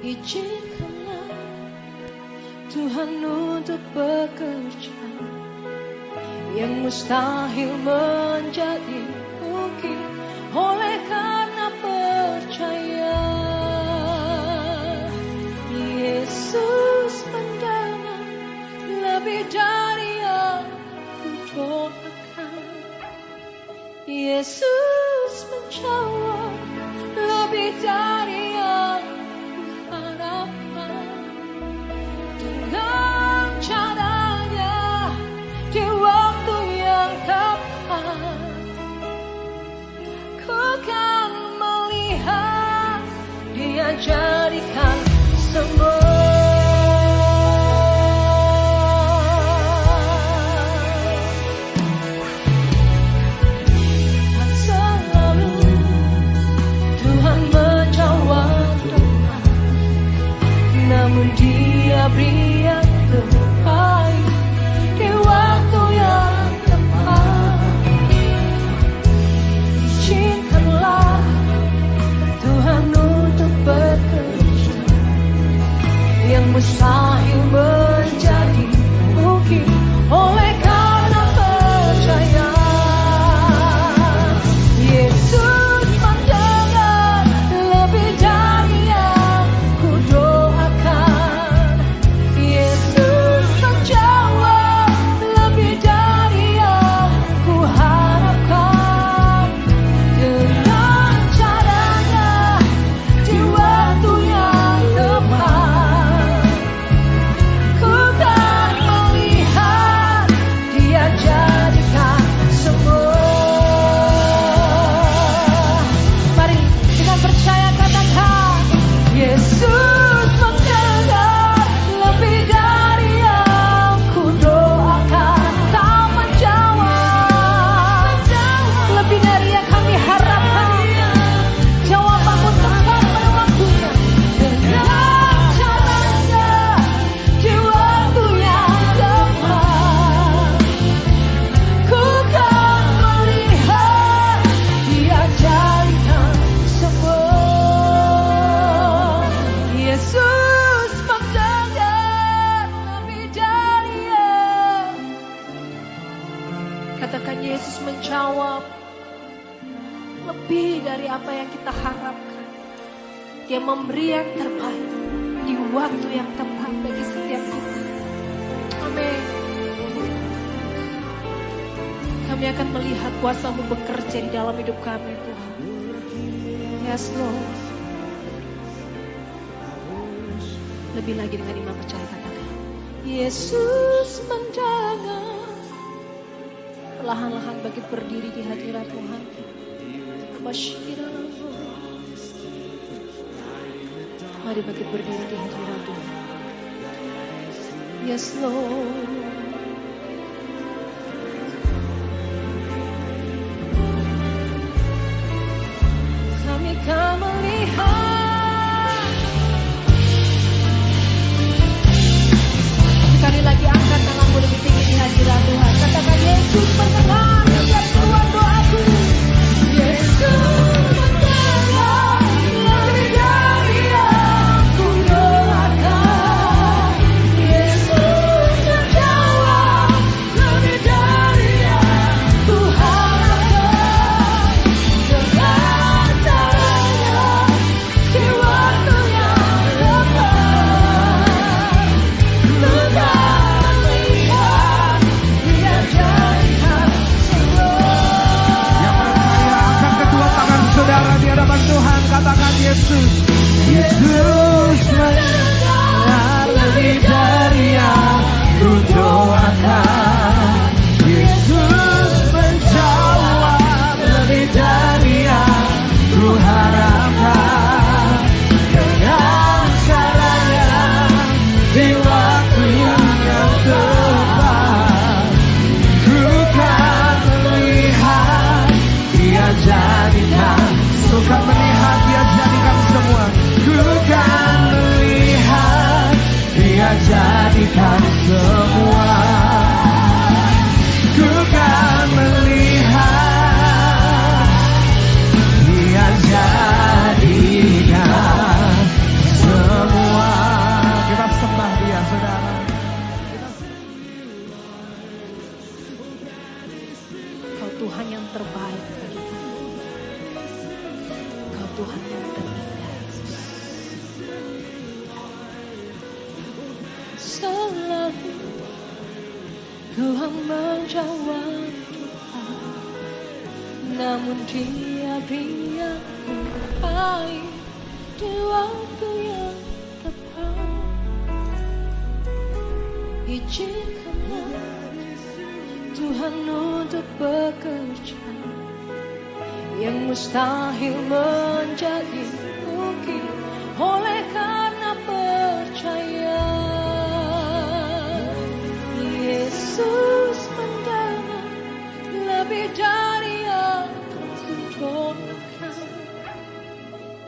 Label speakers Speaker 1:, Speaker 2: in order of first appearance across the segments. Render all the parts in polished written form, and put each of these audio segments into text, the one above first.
Speaker 1: Izinkanlah Tuhan untuk bekerja yang mustahil menjadi mungkin oleh karena percaya. Yesus mendengar lebih dari yang kudoakan. Yesus menjawab lebih dari yang kuharapkan. Dengan caranya di waktu yang tepat, ku kan melihat Dia jadikan semua. Dan selalu Tuhan menjawab doa, namun Dia beri yang terbaik di waktu yang tepat. Izinkanlah Tuhan untuk bekerja yang mustahil menjadi mungkin oleh karena percaya. Yesus mendengar lebih dari yang kudoakan. Yesus menjawab lebih dari yang kuharapkan. Dengan caranya di waktu yang tepat, ku kan melihat Dia jadikan semua. Mari dengan percaya katakan, Yesus mendengar lebih dari yang kudoakan. Tak menjawab lebih dari yang kami harapkan. Jawabanmu tepat pada waktunya. Dengan caranya di waktu yang tepat, ku kan melihat Dia jadikan semua. Yesus mendengar lebih dari yang. Katakan, Yesus menjawab lebih dari apa yang kita harapkan. Dia memberi yang terbaik di waktu yang tepat bagi setiap kita. Amin. Kami akan melihat kuasa-Mu bekerja di dalam hidup kami, Tuhan. Yes, Lord. Lebih lagi dengan iman percaya, katakan, Yesus mendengar. Perlahan-lahan bagi berdiri di hadirat Tuhan. Mari bagi berdiri di hadirat Tuhan. Yes, Lord. Kami akan melihat. Sekali lagi angkat tanganmu lebih tinggi di hadirat Tuhan. Katakan, Yesus mendengar setiap seruan doaku. Yesus mendengar lebih dari yang kudoakan. Yesus menjawab lebih dari yang kuharapkan. Dengan caranya di waktu yang tepat, ku kan melihat Dia jadikan semua.
Speaker 2: Yang percaya angkat kedua tangan saudara di hadapan Tuhan, katakan, Yesus. Yesus mendengar lebih dari yang ku doakan. Yesus menjawab lebih dari yang ku harapkan. Dengan caranya di waktu yang tepat, ku kan melihat Dia jadikan. Ku kan melihat Dia jadikan semua. Ku kan melihat Dia jadikan semua. Ku kan melihat Dia jadikan semua.
Speaker 1: Tuhan yang terbaik bagi kami. Kau Tuhan yang terindah. Selalu Tuhan menjawab doa, namun Dia beri yang terbaik di waktu yang tepat. Izinkanlah Tuhan untuk bekerja, yang mustahil menjadi mungkin oleh karena percaya. Yesus mendengar lebih dari yang kudoakan.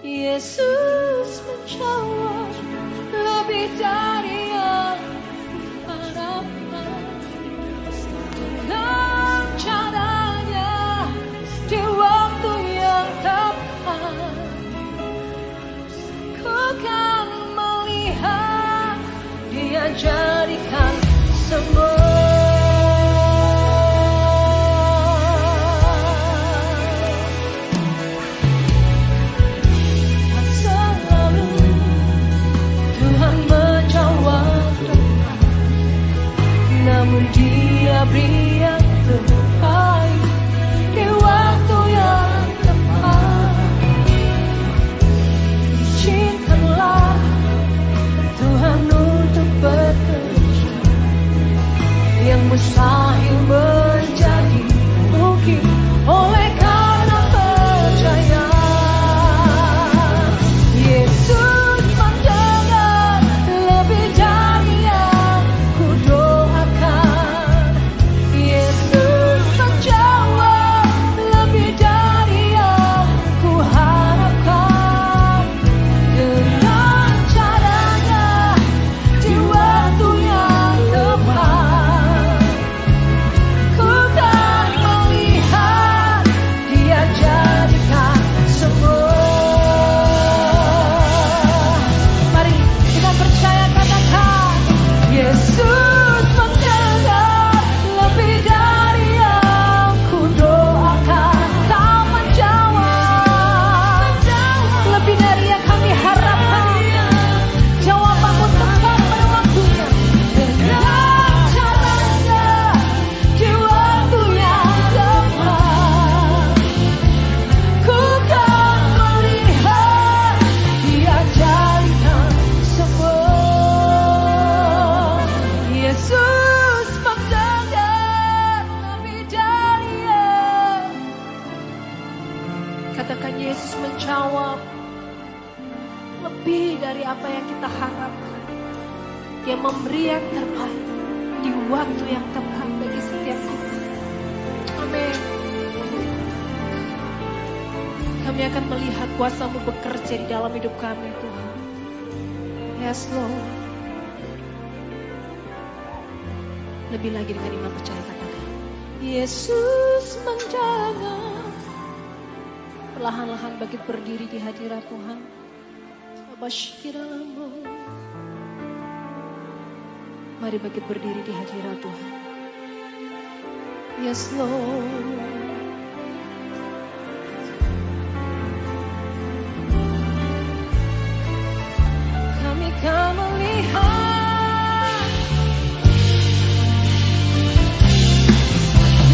Speaker 1: Yesus menjawab lebih dari yang kuharapkan. Dan caranya di waktu yang tepat, ku kan melihat Dia jadikan semua. Selalu Tuhan menjawab doa, namun Dia beri yang terbaik di waktu yang tepat. Izinkanlah Tuhan untuk bekerja, yang mustahil menjadi mungkin oleh karena percaya. Yesus mendengar lebih dari yang kudoakan. Yesus menjawab lebih dari yang kuharapkan. Dengan caranya di waktu yang tepat, ku kan melihat Dia jadikan semua. Mari kita percaya, katakan, Yesus mendengar lebih dari yang kudoakan. Kau menjawab lebih dari yang kami harapkan. Jawabanmu tepat pada waktunya. Dengan caranya di waktu yang tepat, ku kan melihat Dia jadikan semua. Yesus mendengar lebih dari yang. Katakan, Yesus menjawab lebih dari apa yang kita harapkan. Dia memberi yang terbaik di waktu yang tepat bagi setiap kita. Amin. Kami akan melihat kuasa-Mu bekerja di dalam hidup kami, Tuhan. Yes, Lord. Lebih lagi dengan iman percaya, katakan, Yesus mendengar. Perlahan-lahan bangkit berdiri di hadirat Tuhan. Abashiramu. Mari bangkit berdiri di hadirat Tuhan. Yes, Lord. Kami akan melihat.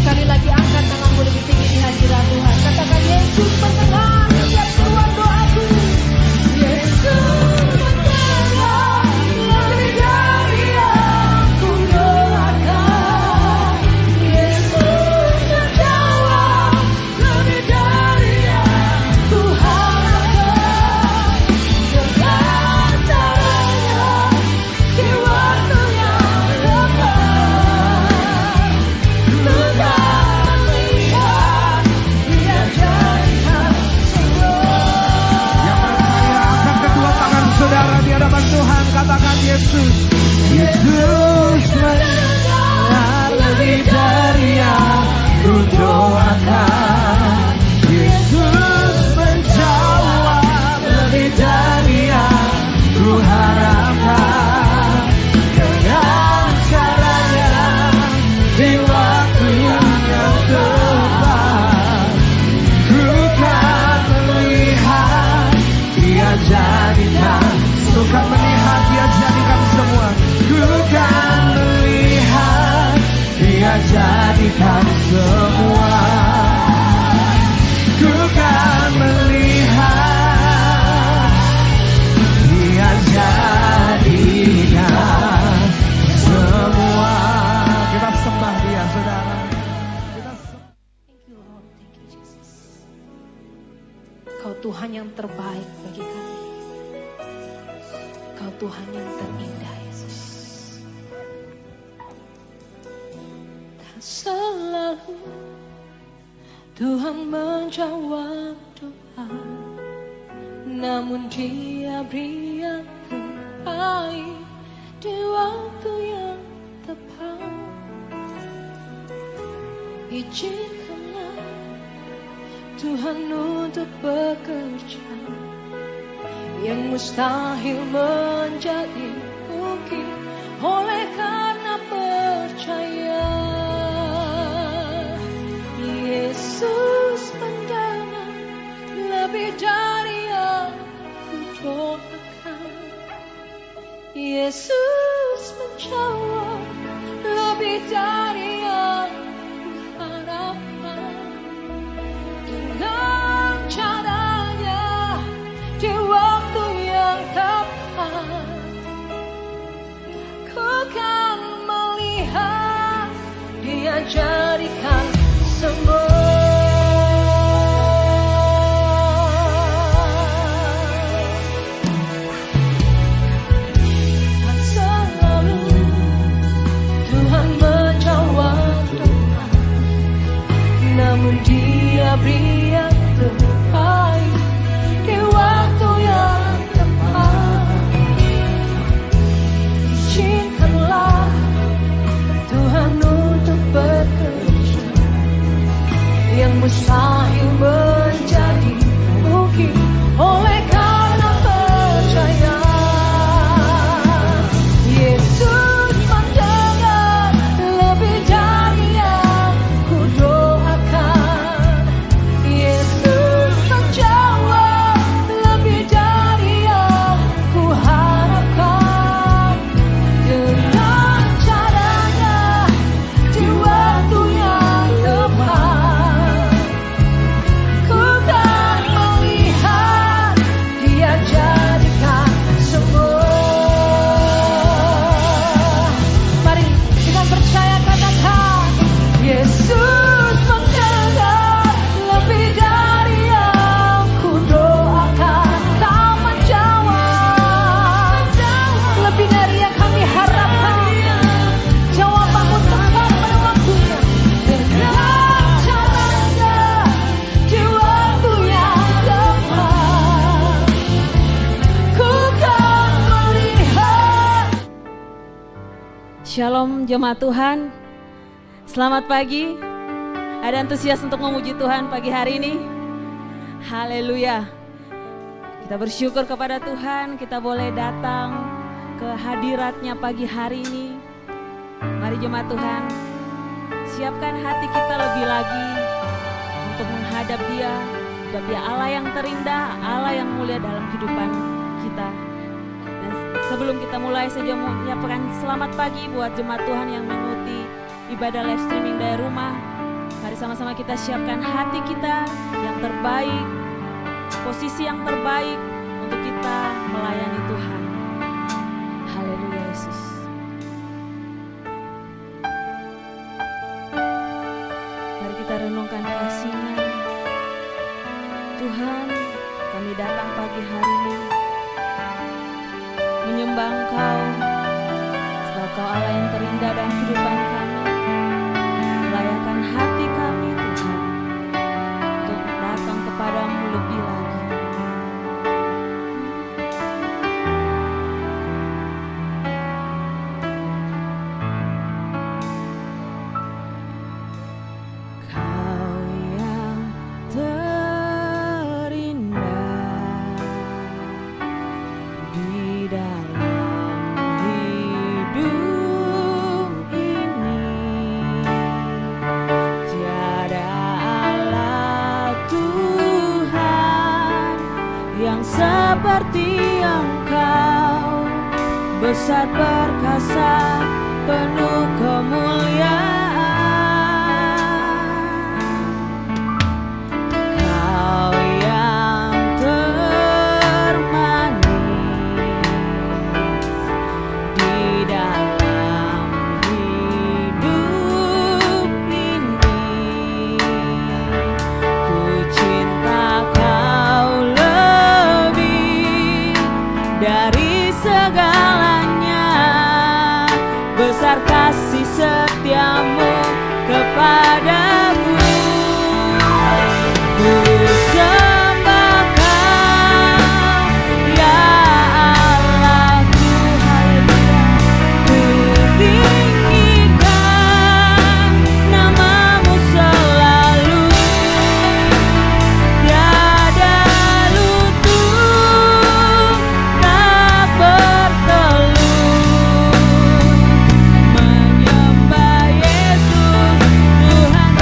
Speaker 1: Sekali lagi angkat tanganmu lebih tinggi di hadirat Tuhan. Katakan, Yesus mendengar setiap seruan doaku. Yesus mendengar lebih dari yang kudoakan. Yesus menjawab lebih dari yang kuharapkan. Dengan caranya di waktu yang tepat, ku kan melihat Dia jadikan semua.
Speaker 2: Yang percaya, angkat kedua tangan saudara di hadapan Tuhan. Katakan, Yesus. Yesus mendengar lebih dari yang kudoakan. Yesus menjawab lebih dari yang kuharapkan. Dengan caranya di waktu yang tepat.
Speaker 1: Tuhan yang terbaik bagi kami. Kau Tuhan yang terindah, Yesus. Dan selalu Tuhan menjawab doa, namun Dia beri yang terbaik di waktu yang tepat. Izinkanlah Tuhan untuk bekerja, yang mustahil menjadi mungkin oleh karena percaya. Yesus mendengar lebih dari yang kudoakan. Yesus menjawab lebih dari yang kuharapkan. Dengan caranya di waktu yang tepat, ku kan melihat Dia jadikan semua. Dan selalu Tuhan menjawab doa, namun Dia beri yang terbaik di waktu yang tepat. Izinkanlah Tuhan untuk bekerja, yang mustahil menjadi mungkin oleh karena percaya. Yesus mendengar lebih dari yang kudoakan. Yesus menjawab lebih dari yang kuharapkan. Dengan caranya di waktu yang tepat, ku kan melihat Dia jadikan semua. Mari kita percaya, katakan, Yesus mendengar lebih dari yang kudoakan. Kau menjawab lebih dari yang kami harapkan. Jawabanmu tepat pada waktunya. Dengan caranya di waktu yang tepat, ku kan melihat.
Speaker 3: Shalom jemaat Tuhan, selamat pagi. Ada antusias untuk memuji Tuhan pagi hari ini? Haleluya. Kita bersyukur kepada Tuhan, kita boleh datang ke hadirat-Nya pagi hari ini. Mari jemaat Tuhan, siapkan hati kita lebih lagi untuk menghadap Dia. Sebab Dia Allah yang terindah, Allah yang mulia dalam kehidupan kita. Dan sebelum kita mulai, saya juga menyampaikan selamat pagi buat jemaat Tuhan yang mengikuti ibadah live streaming dari rumah. Mari sama-sama kita siapkan hati kita yang terbaik, posisi yang terbaik untuk kita melayani Tuhan. Haleluya Yesus. Mari kita renungkan kasih-Nya. Tuhan, kami datang pagi hari ini menyembah Engkau, sebab Kau Allah yang terindah dalam kehidupan kami. Layakan hati kami Tuhan, untuk datang kepadamu lebih lagi. Kau yang terindah di dalam hidup ini, tiada Allah Tuhan yang seperti Engkau, besar perkasa penuh kemuliaan. Kau yang termanis di dalam hidup ini, ku cinta Kau padamu. Ku sembah Kau, ya Allahku, haleluya. Ku tinggikan namamu selalu, tiada lutut tak bertelut. Menyembah Yesus, Tuhan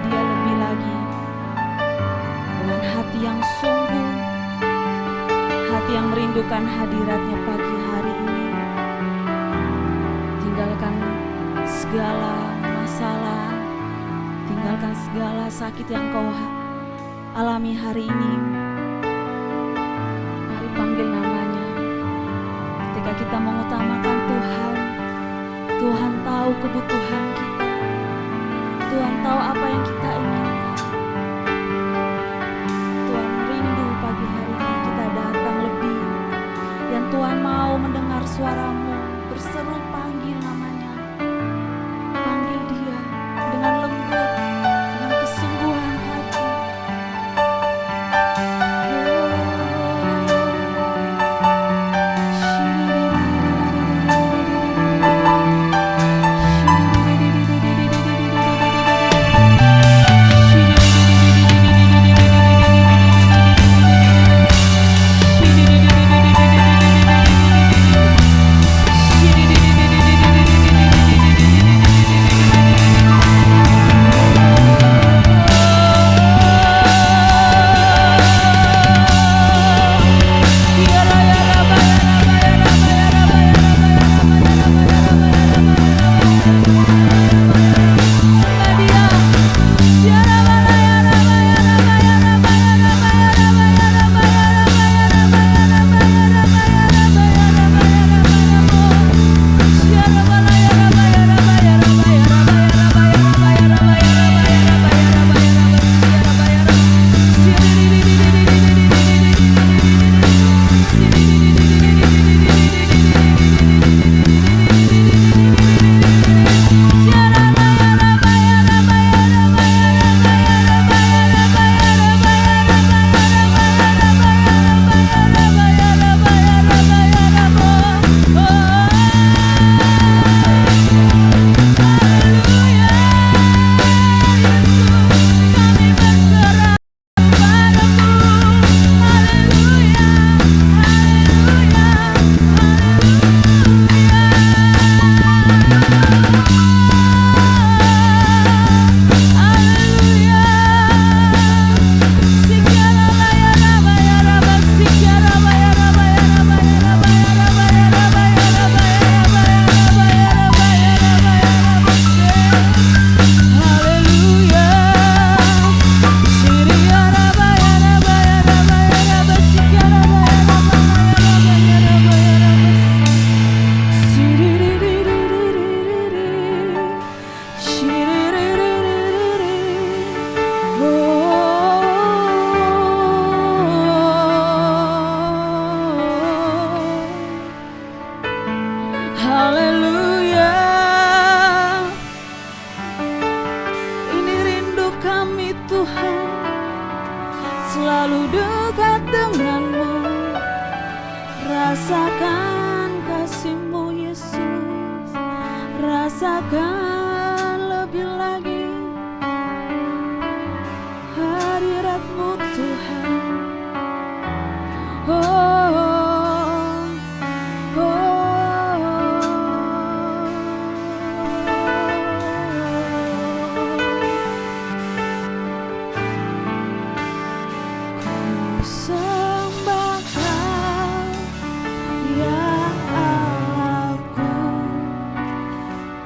Speaker 3: Dia lebih lagi. Dengan hati yang sungguh, hati yang merindukan hadirat-Nya pagi hari ini. Tinggalkan segala masalah, tinggalkan segala sakit yang kau alami hari ini. Mari panggil namanya. Ketika kita mengutamakan Tuhan, Tuhan tahu kebutuhan kita. Tuhan tahu apa yang kita inginkan. Tuhan rindu pagi hari ini kita datang lebih. Dan Tuhan mau mendengar suaramu, berseru panggil namanya. Panggil Dia dengan lembut, dengan kesungguhan hati. Haleluya. Ini rindu kami Tuhan, selalu dekat denganmu. Rasakan kasih-Mu Yesus, rasakan lebih lagi hadirat-Mu Tuhan.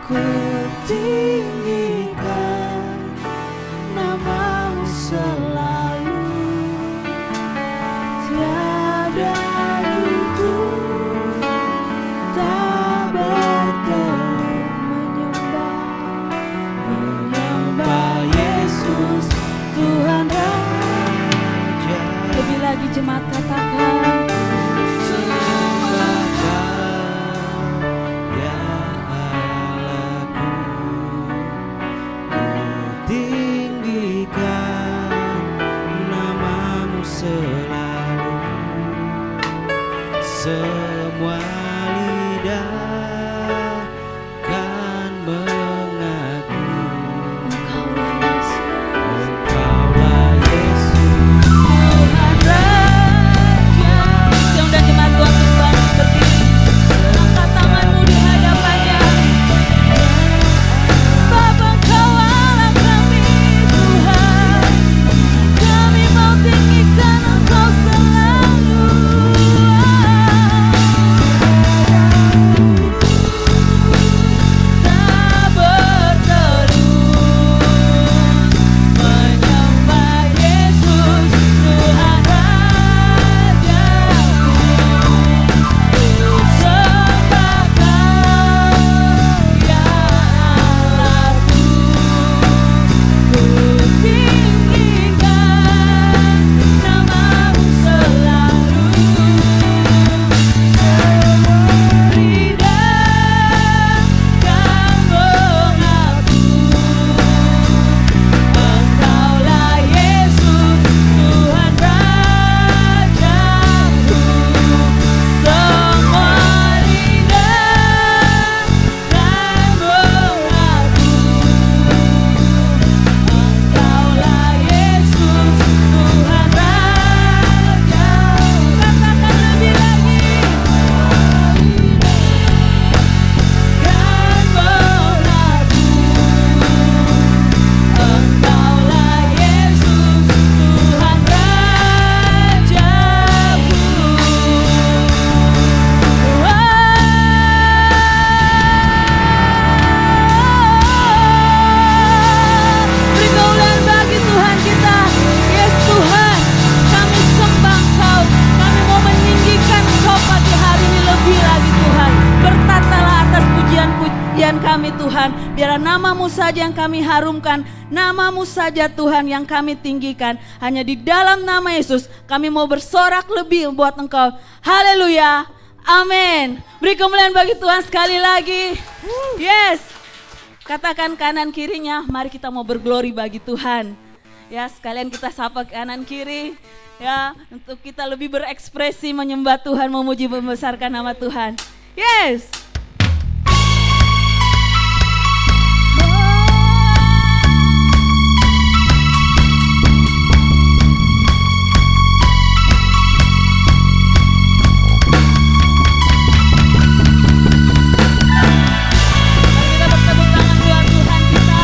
Speaker 3: Ku kami Tuhan. Biarlah nama-Mu saja yang kami harumkan, nama-Mu saja Tuhan yang kami tinggikan. Hanya di dalam nama Yesus kami mau bersorak lebih buat Engkau. Haleluya, amin. Beri kemuliaan bagi Tuhan sekali lagi. Yes, katakan kanan kirinya, mari kita mau berglori bagi Tuhan. Ya, sekalian kita sapa kanan kiri. Ya, untuk kita lebih berekspresi menyembah Tuhan, memuji membesarkan nama Tuhan. Yes. Kita bertepuk tangan buat Tuhan kita.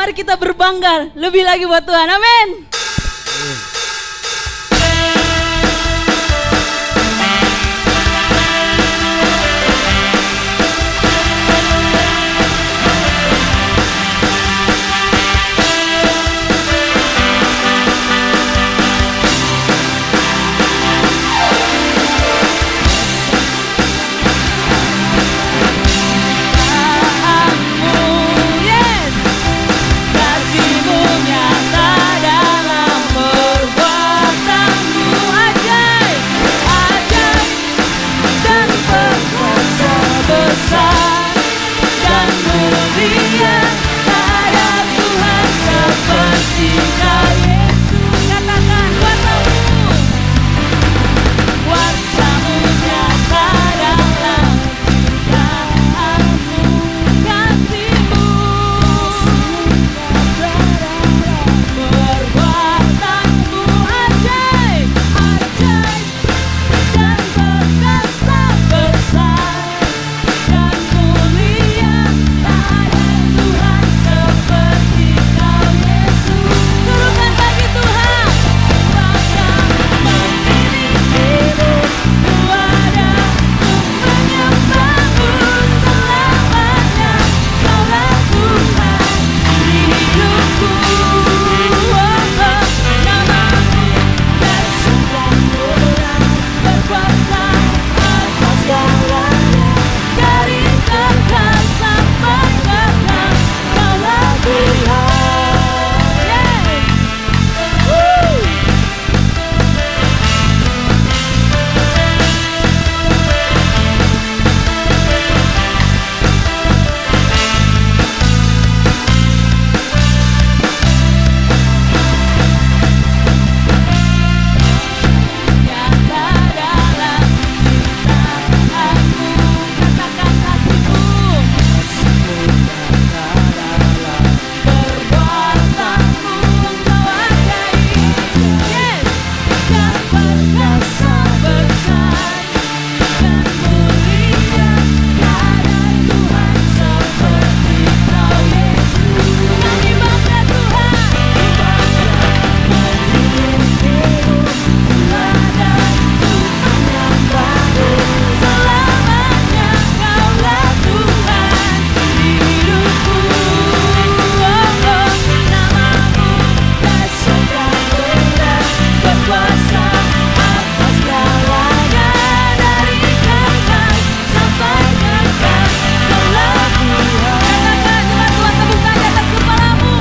Speaker 3: mari kita berbangga lebih lagi buat Tuhan. Amin.
Speaker 1: Kasihmu nyata dalam perbuatanmu, ajaib, ajaib, dan berkuasa besar dan mulia. Tak ada Tuhan seperti Kau Yesus. Katakan kuasamu, kuasamu nyata dalam ciptaanmu, kasihmu perbuatanmu, ajaib, ajaib, dan berkuasa besar dan mulia. Tak ada Tuhan seperti Kau Yesus. Turunkan bagi Tuhan bangga memilikimu, ku ada untuk menyembahmu selamanya. Kaulah Tuhan di hidupku, namamu tersumpah mulia, berkuasa atas segalanya. Dari kekal sampai kekal, Kaulah Tuhan. Woo! Nyata dalam ciptaanmu, katakan kasihmu, perbuatanmu Engkau ajaib, yes, dan berkuasa besar dan mulia. Tak ada Tuhan seperti Kau Yesus. Kami bangga Tuhan, memilikimu, ada untuk menyembahmu selamanya. Kaulah Tuhan di hidupku, namamu tersumpah mulia, berkuasa atas segalanya. Dari kekal sampai kekal, Kaulah Tuhan. Katakan Tuhan, Tuhan teguhkan di atas kepalamu.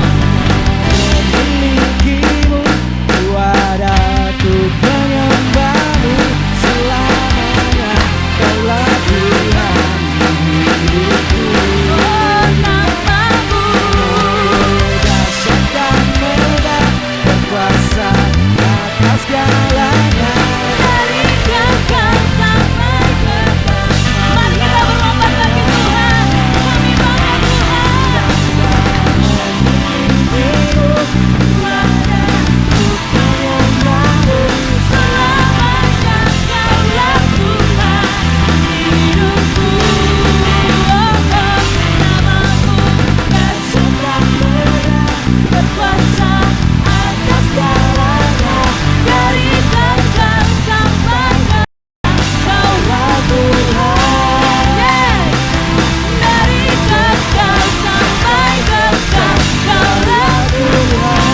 Speaker 2: Memilikimu, ku ada untuk menyembahmu selamanya. Kaulah Tuhan di hidupku,
Speaker 1: Oh, namamu
Speaker 2: dahsyat dan megah, berkuasa atas segalanya.
Speaker 1: dari kekal sampai kekal. Mari kita berlomba bagi Tuhan. Kami bangga Tuhan.
Speaker 2: Memilikimu, ku ada untuk menyembahmu
Speaker 1: Selamanya Kaulah Tuhan di hidupku. Namamu tersumpah mulia, berkuasa atas segalanya. Dari kekal sampai kekal, Kaulah Tuhan. Yes. Dari kekal sampai kekal, Kaulah Tuhan.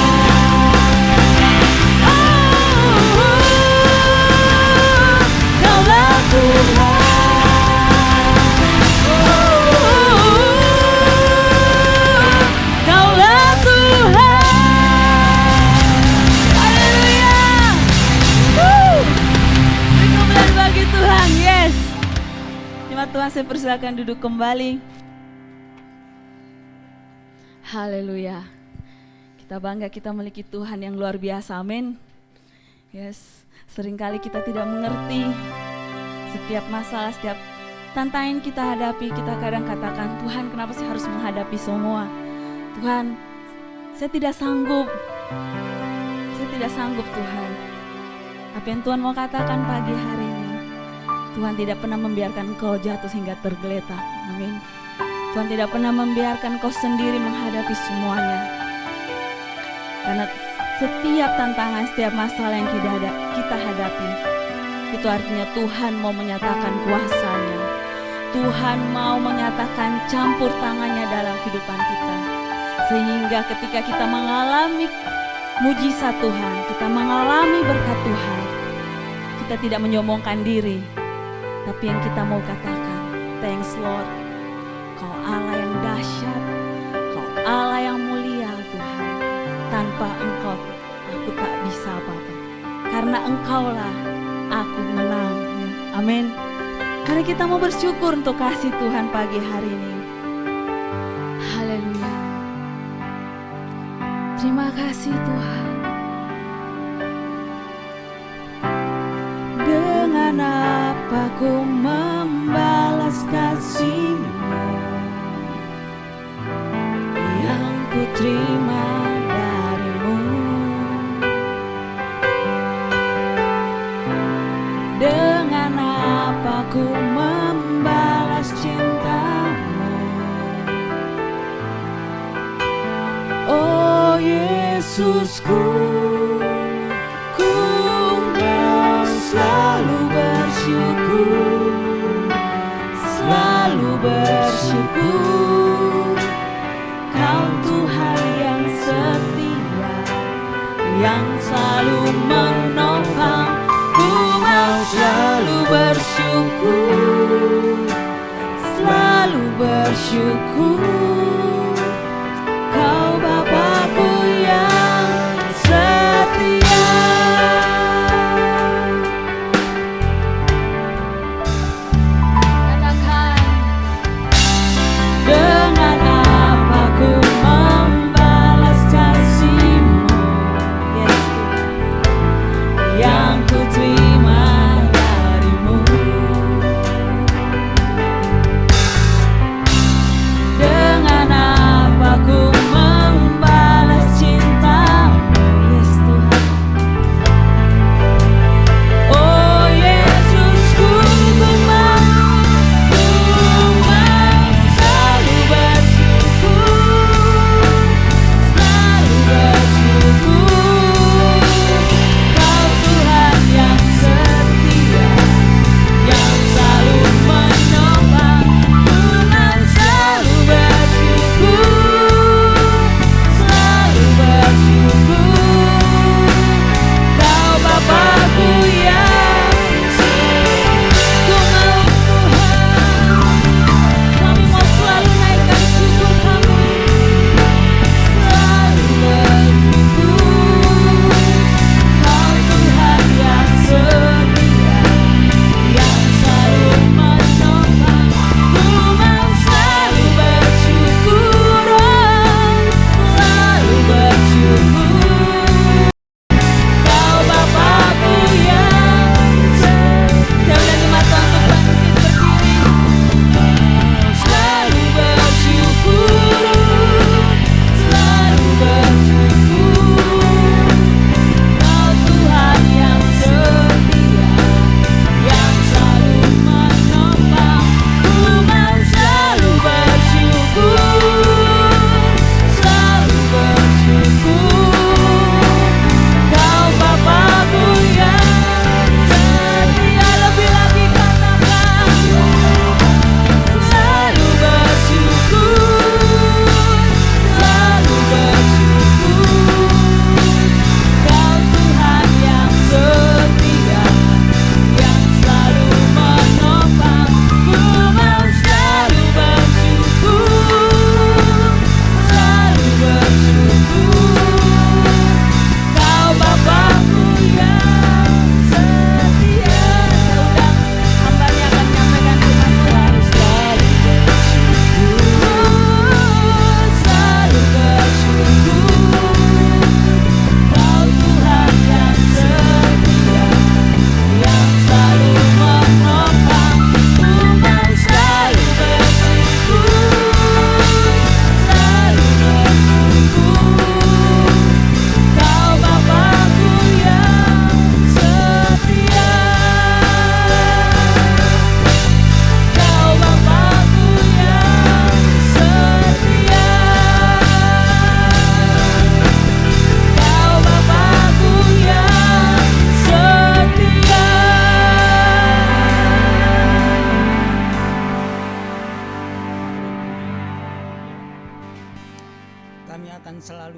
Speaker 1: Kaulah Tuhan. Kaulah Tuhan. Haleluya. Beri kemuliaan bagi Tuhan. Yes. Jemaat Tuhan, saya persilakan duduk kembali. Haleluya. Kita bangga kita memiliki Tuhan yang luar biasa. Amin. Yes. Seringkali kita tidak mengerti setiap masalah, setiap tantangan kita hadapi, kita kadang katakan, Tuhan kenapa sih harus menghadapi semua? Tuhan, saya tidak sanggup. Saya tidak sanggup Tuhan. Apa yang Tuhan mau katakan pagi hari ini, Tuhan tidak pernah membiarkan engkau jatuh hingga tergeletak. Amin. Tuhan tidak pernah membiarkan kau sendiri menghadapi semuanya.
Speaker 3: Karena setiap tantangan, setiap masalah yang kita hadapi, itu artinya Tuhan mau menyatakan kuasa-Nya. Tuhan mau menyatakan campur tangannya dalam kehidupan kita. Sehingga ketika kita mengalami mujizat Tuhan, kita mengalami berkat Tuhan, kita tidak menyombongkan diri, tapi yang kita mau katakan, thanks Lord, Kau Allah yang dahsyat, Kau Allah yang mulia Tuhan. Tanpa Engkau aku tak bisa apa-apa, karena Engkaulah aku menang. Amin. Mari kita mau bersyukur untuk kasih Tuhan pagi hari ini. Haleluya. Terima kasih Tuhan. Dengan apa ku membalas kasih-Mu yang ku terima dari-Mu? Dengan apa ku membalas cinta-Mu? Oh Yesusku, ku mau selalu bersyukur, selalu bersyukur. Kau Tuhan yang setia, yang selalu menopang. Ku mau selalu bersyukur, selalu bersyukur. Kau Bapakku yang setia. Katakan, dengan apa ku membalas kasih-Mu, yes Tuhan, yang ku terima dari-Mu. Dengan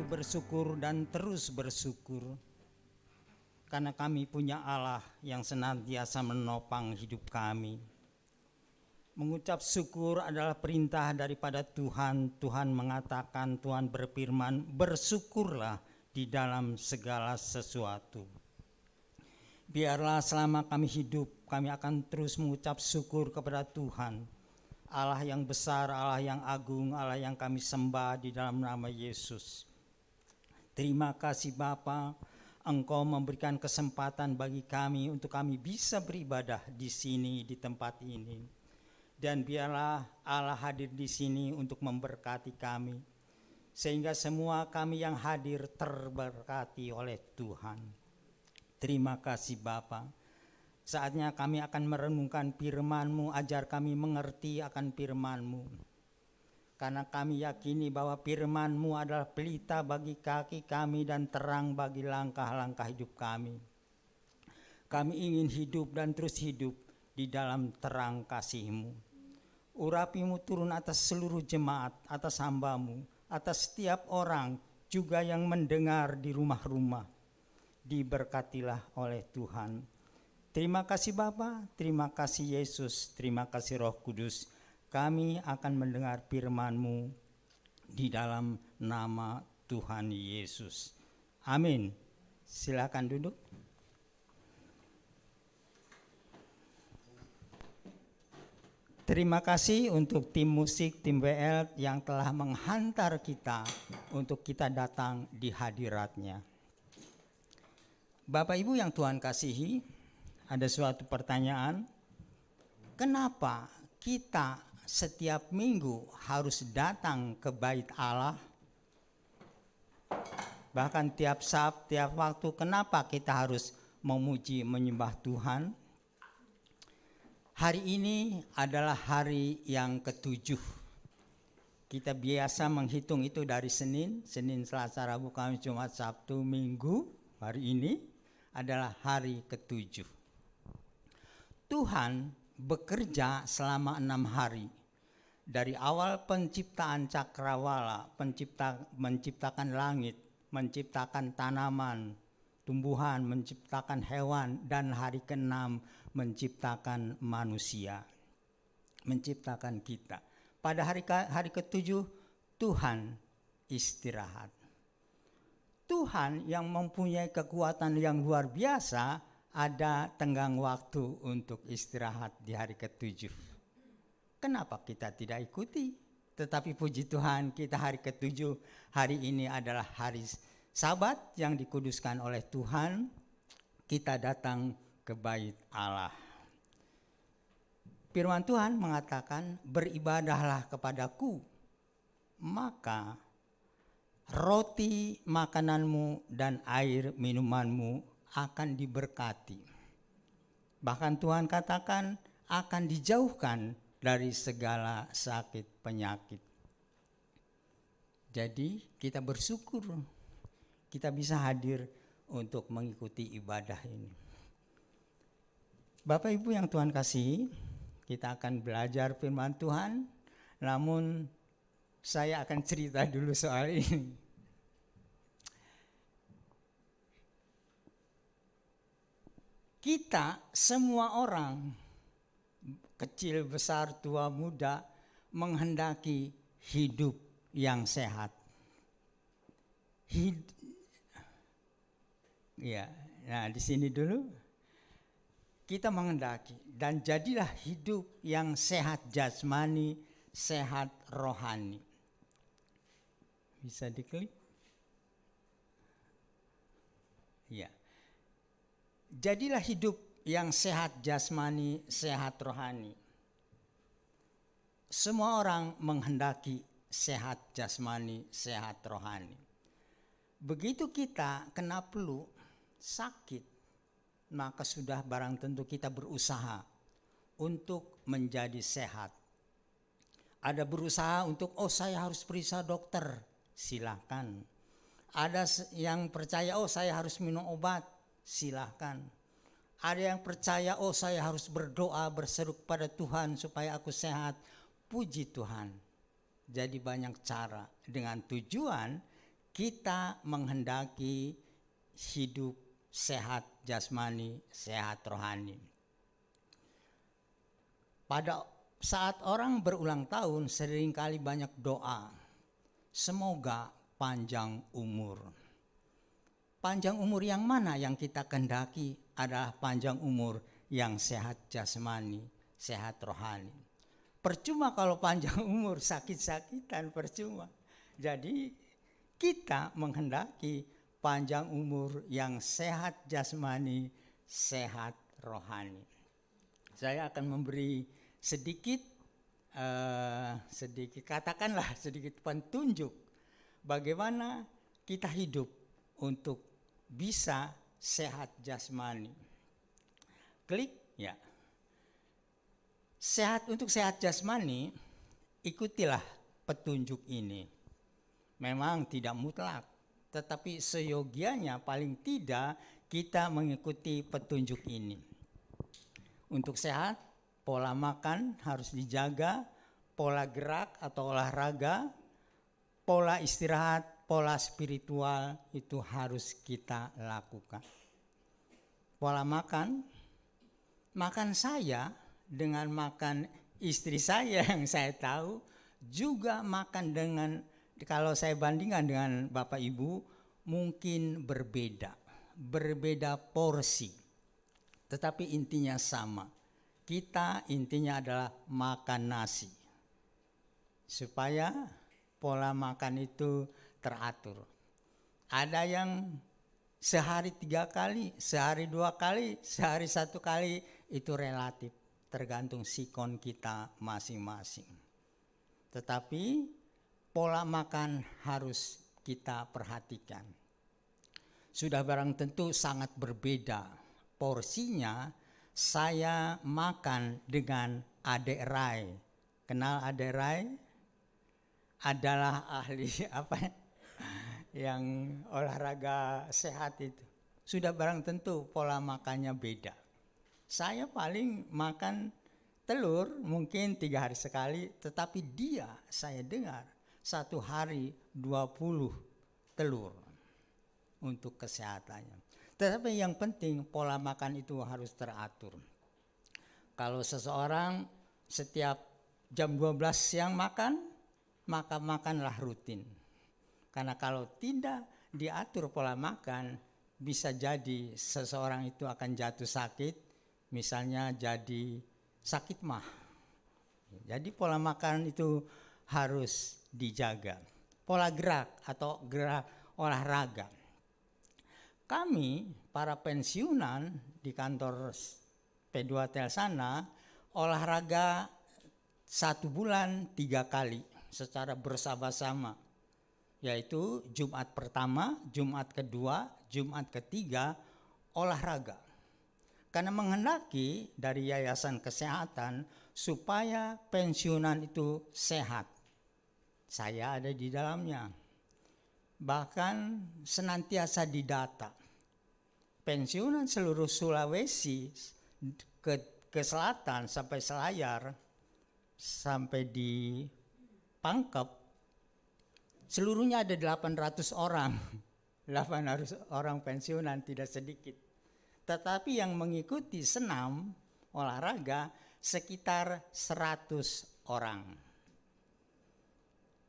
Speaker 4: selalu bersyukur dan terus bersyukur karena kami punya Allah yang senantiasa menopang hidup kami. Mengucap syukur adalah perintah daripada Tuhan. Tuhan mengatakan, Tuhan berfirman, bersyukurlah di dalam segala sesuatu. Biarlah selama kami hidup, kami akan terus mengucap syukur kepada Tuhan, Allah yang besar, Allah yang agung, Allah yang kami sembah di dalam nama Yesus. Terima kasih Bapa, Engkau memberikan kesempatan bagi kami untuk kami bisa beribadah di sini, di tempat ini. Dan biarlah Allah hadir di sini untuk memberkati kami, sehingga semua kami yang hadir terberkati oleh Tuhan. Terima kasih Bapa. Saatnya kami akan merenungkan firman-Mu, ajar kami mengerti akan firman-Mu. Karena kami yakini bahwa firman-Mu adalah pelita bagi kaki kami dan terang bagi langkah-langkah hidup kami. Kami ingin hidup dan terus hidup di dalam terang kasih-Mu. Urapi-Mu turun atas seluruh jemaat, atas hamba-Mu, atas setiap orang juga yang mendengar di rumah-rumah. Diberkatilah oleh Tuhan. Terima kasih Bapa, terima kasih Yesus, terima kasih Roh Kudus. Kami akan mendengar firman-Mu di dalam nama Tuhan Yesus. Amin. Silakan duduk. Terima kasih untuk tim musik, tim WL yang telah menghantar kita untuk kita datang di hadirat-Nya. Bapak Ibu yang Tuhan kasihi, ada suatu pertanyaan, kenapa kita setiap minggu harus datang ke bait Allah? Bahkan tiap Sabtu, tiap waktu, kenapa kita harus memuji, menyembah Tuhan? Hari ini adalah hari yang ke-7. Kita biasa menghitung itu dari Senin, Selasa, Rabu, Kamis, Jumat, Sabtu, Minggu. Hari ini adalah hari ke-7. Tuhan bekerja selama 6 hari. Dari awal penciptaan cakrawala, menciptakan langit, menciptakan tanaman, tumbuhan, menciptakan hewan, dan hari ke-6 menciptakan manusia, menciptakan kita. Pada hari ke-7 Tuhan istirahat. Tuhan yang mempunyai kekuatan yang luar biasa ada tenggang waktu untuk istirahat di hari ke-7. Kenapa kita tidak ikuti? Tetapi puji Tuhan, kita hari ke-7, hari ini adalah hari Sabat yang dikuduskan oleh Tuhan. Kita datang ke bait Allah. Firman Tuhan mengatakan, beribadahlah kepadaku, maka roti makananmu dan air minumanmu akan diberkati. Bahkan Tuhan katakan akan dijauhkan dari segala sakit penyakit. Jadi kita bersyukur kita bisa hadir untuk mengikuti ibadah ini. Bapak Ibu yang Tuhan kasihi, kita akan belajar firman Tuhan, namun saya akan cerita dulu soal ini. Kita semua orang, kecil, besar, tua, muda, menghendaki hidup yang sehat. Nah di sini dulu kita menghendaki, dan jadilah hidup yang sehat jasmani, sehat rohani. Bisa diklik? Ya. Jadilah hidup yang sehat jasmani, sehat rohani. Semua orang menghendaki sehat jasmani, sehat rohani. Begitu kita kena flu, sakit, maka sudah barang tentu kita berusaha untuk menjadi sehat. Ada berusaha untuk, saya harus periksa dokter, silakan. Ada yang percaya, saya harus minum obat, silahkan. Ada yang percaya, saya harus berdoa, berseru kepada Tuhan supaya aku sehat. Puji Tuhan. Jadi banyak cara dengan tujuan kita menghendaki hidup sehat jasmani, sehat rohani. Pada saat orang berulang tahun seringkali banyak doa, semoga panjang umur. Panjang umur yang mana yang kita kehendaki adalah panjang umur yang sehat jasmani, sehat rohani. Percuma kalau panjang umur sakit-sakitan, percuma. Jadi kita menghendaki panjang umur yang sehat jasmani, sehat rohani. Saya akan memberi sedikit katakanlah sedikit petunjuk bagaimana kita hidup untuk bisa sehat jasmani. Klik ya. Untuk sehat jasmani, ikutilah petunjuk ini. Memang tidak mutlak, tetapi seyogianya paling tidak kita mengikuti petunjuk ini. Untuk sehat, pola makan harus dijaga, pola gerak atau olahraga, pola istirahat, pola spiritual itu harus kita lakukan. Pola makan saya dengan makan istri saya yang saya tahu juga makan dengan, kalau saya bandingkan dengan Bapak Ibu mungkin berbeda porsi, tetapi intinya sama. Kita intinya adalah makan nasi supaya pola makan itu teratur. Ada yang sehari 3 kali, sehari 2 kali, sehari 1 kali, itu relatif tergantung sikon kita masing-masing. Tetapi pola makan harus kita perhatikan. Sudah barang tentu sangat berbeda porsinya. Saya makan dengan Adek Rai. Kenal Adek Rai? Adalah ahli yang olahraga sehat itu. Sudah barang tentu pola makannya beda. Saya paling makan telur mungkin 3 hari sekali, tetapi saya dengar 1 hari 20 telur untuk kesehatannya. Tetapi yang penting pola makan itu harus teratur. Kalau seseorang setiap jam 12 siang makan, maka makanlah rutin. Karena kalau tidak diatur pola makan, bisa jadi seseorang itu akan jatuh sakit, misalnya jadi sakit mah. Jadi pola makan itu harus dijaga. Pola gerak atau gerak olahraga. Kami para pensiunan di kantor P2Tel sana olahraga 1 bulan 3 kali secara bersama-sama, yaitu Jumat pertama, Jumat kedua, Jumat ketiga olahraga. Karena menghendaki dari Yayasan Kesehatan supaya pensiunan itu sehat. Saya ada di dalamnya. Bahkan senantiasa didata. Pensiunan seluruh Sulawesi ke selatan sampai Selayar, sampai di Pangkep, seluruhnya ada 800 orang. 800 orang pensiunan, tidak sedikit. Tetapi yang mengikuti senam olahraga sekitar 100 orang.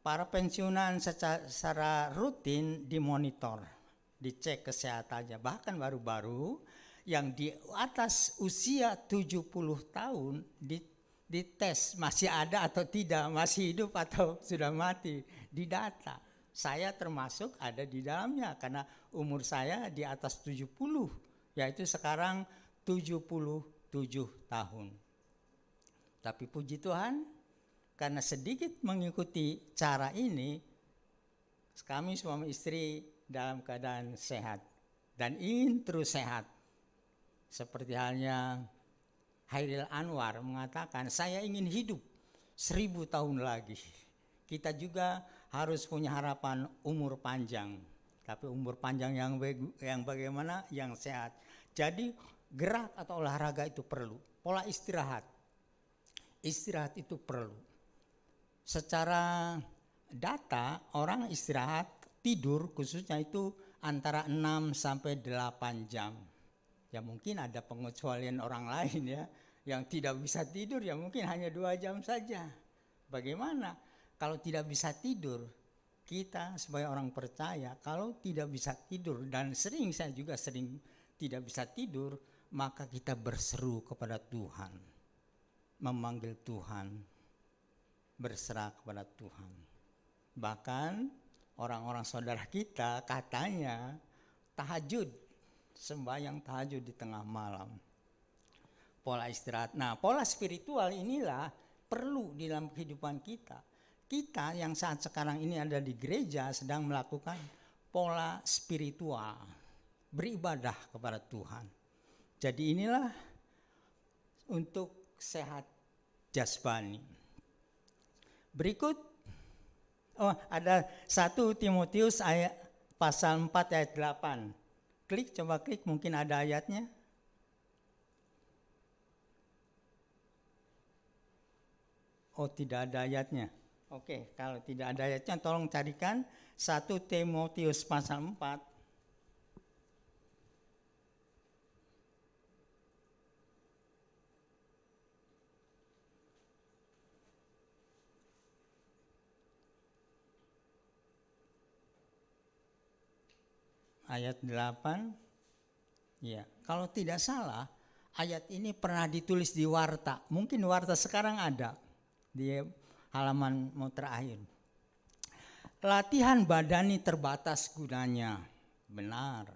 Speaker 4: Para pensiunan secara rutin dimonitor, dicek kesehatannya. Bahkan baru-baru yang di atas usia 70 tahun dites masih ada atau tidak, masih hidup atau sudah mati, didata. Saya termasuk ada di dalamnya karena umur saya di atas 70, yaitu sekarang 77 tahun. Tapi puji Tuhan, karena sedikit mengikuti cara ini, kami suami istri dalam keadaan sehat dan ingin terus sehat. Seperti halnya Hairil Anwar mengatakan, saya ingin hidup 1000 tahun lagi. Kita juga harus punya harapan umur panjang. Tapi umur panjang yang bagaimana? Yang sehat. Jadi gerak atau olahraga itu perlu. Pola istirahat. Istirahat itu perlu. Secara data, orang istirahat tidur khususnya itu antara 6 sampai 8 jam. Ya mungkin ada pengecualian orang lain ya, yang tidak bisa tidur ya mungkin hanya 2 jam saja. Bagaimana kalau tidak bisa tidur? Kita sebagai orang percaya kalau tidak bisa tidur, dan saya juga sering tidak bisa tidur, maka kita berseru kepada Tuhan, memanggil Tuhan, berserah kepada Tuhan. Bahkan orang-orang saudara kita katanya tahajud, sembahyang tahajud di tengah malam. Pola istirahat. Nah, pola spiritual inilah perlu di dalam kehidupan kita. Kita yang saat sekarang ini ada di gereja sedang melakukan pola spiritual, beribadah kepada Tuhan. Jadi inilah untuk sehat jasmani. Berikut ada 1 Timotius ayat pasal 4 ayat 8. Coba klik mungkin ada ayatnya. Oh, tidak ada ayatnya. Oke, kalau tidak ada ayatnya tolong carikan 1 Timotius pasal 4. Ayat 8. Ya, kalau tidak salah ayat ini pernah ditulis di warta. Mungkin warta sekarang ada di halaman mau terakhir. Latihan badani terbatas gunanya. Benar.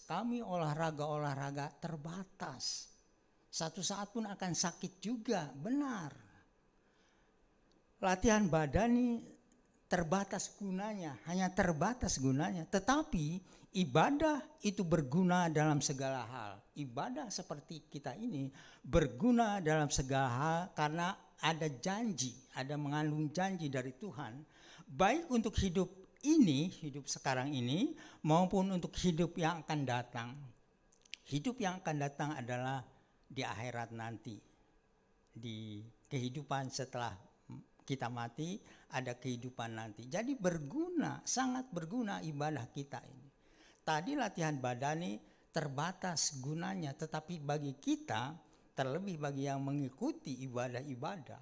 Speaker 4: Kami olahraga terbatas. Satu saat pun akan sakit juga. Benar. Latihan badani terbatas gunanya, hanya terbatas gunanya. Tetapi ibadah itu berguna dalam segala hal. Ibadah seperti kita ini berguna dalam segala hal karena ada janji, ada mengandung janji dari Tuhan. Baik untuk hidup ini, hidup sekarang ini, maupun untuk hidup yang akan datang. Hidup yang akan datang adalah di akhirat nanti. Di kehidupan setelah kita mati, ada kehidupan nanti. Jadi berguna, sangat berguna ibadah kita ini. Tadi latihan badani terbatas gunanya, tetapi bagi kita, terlebih bagi yang mengikuti ibadah-ibadah,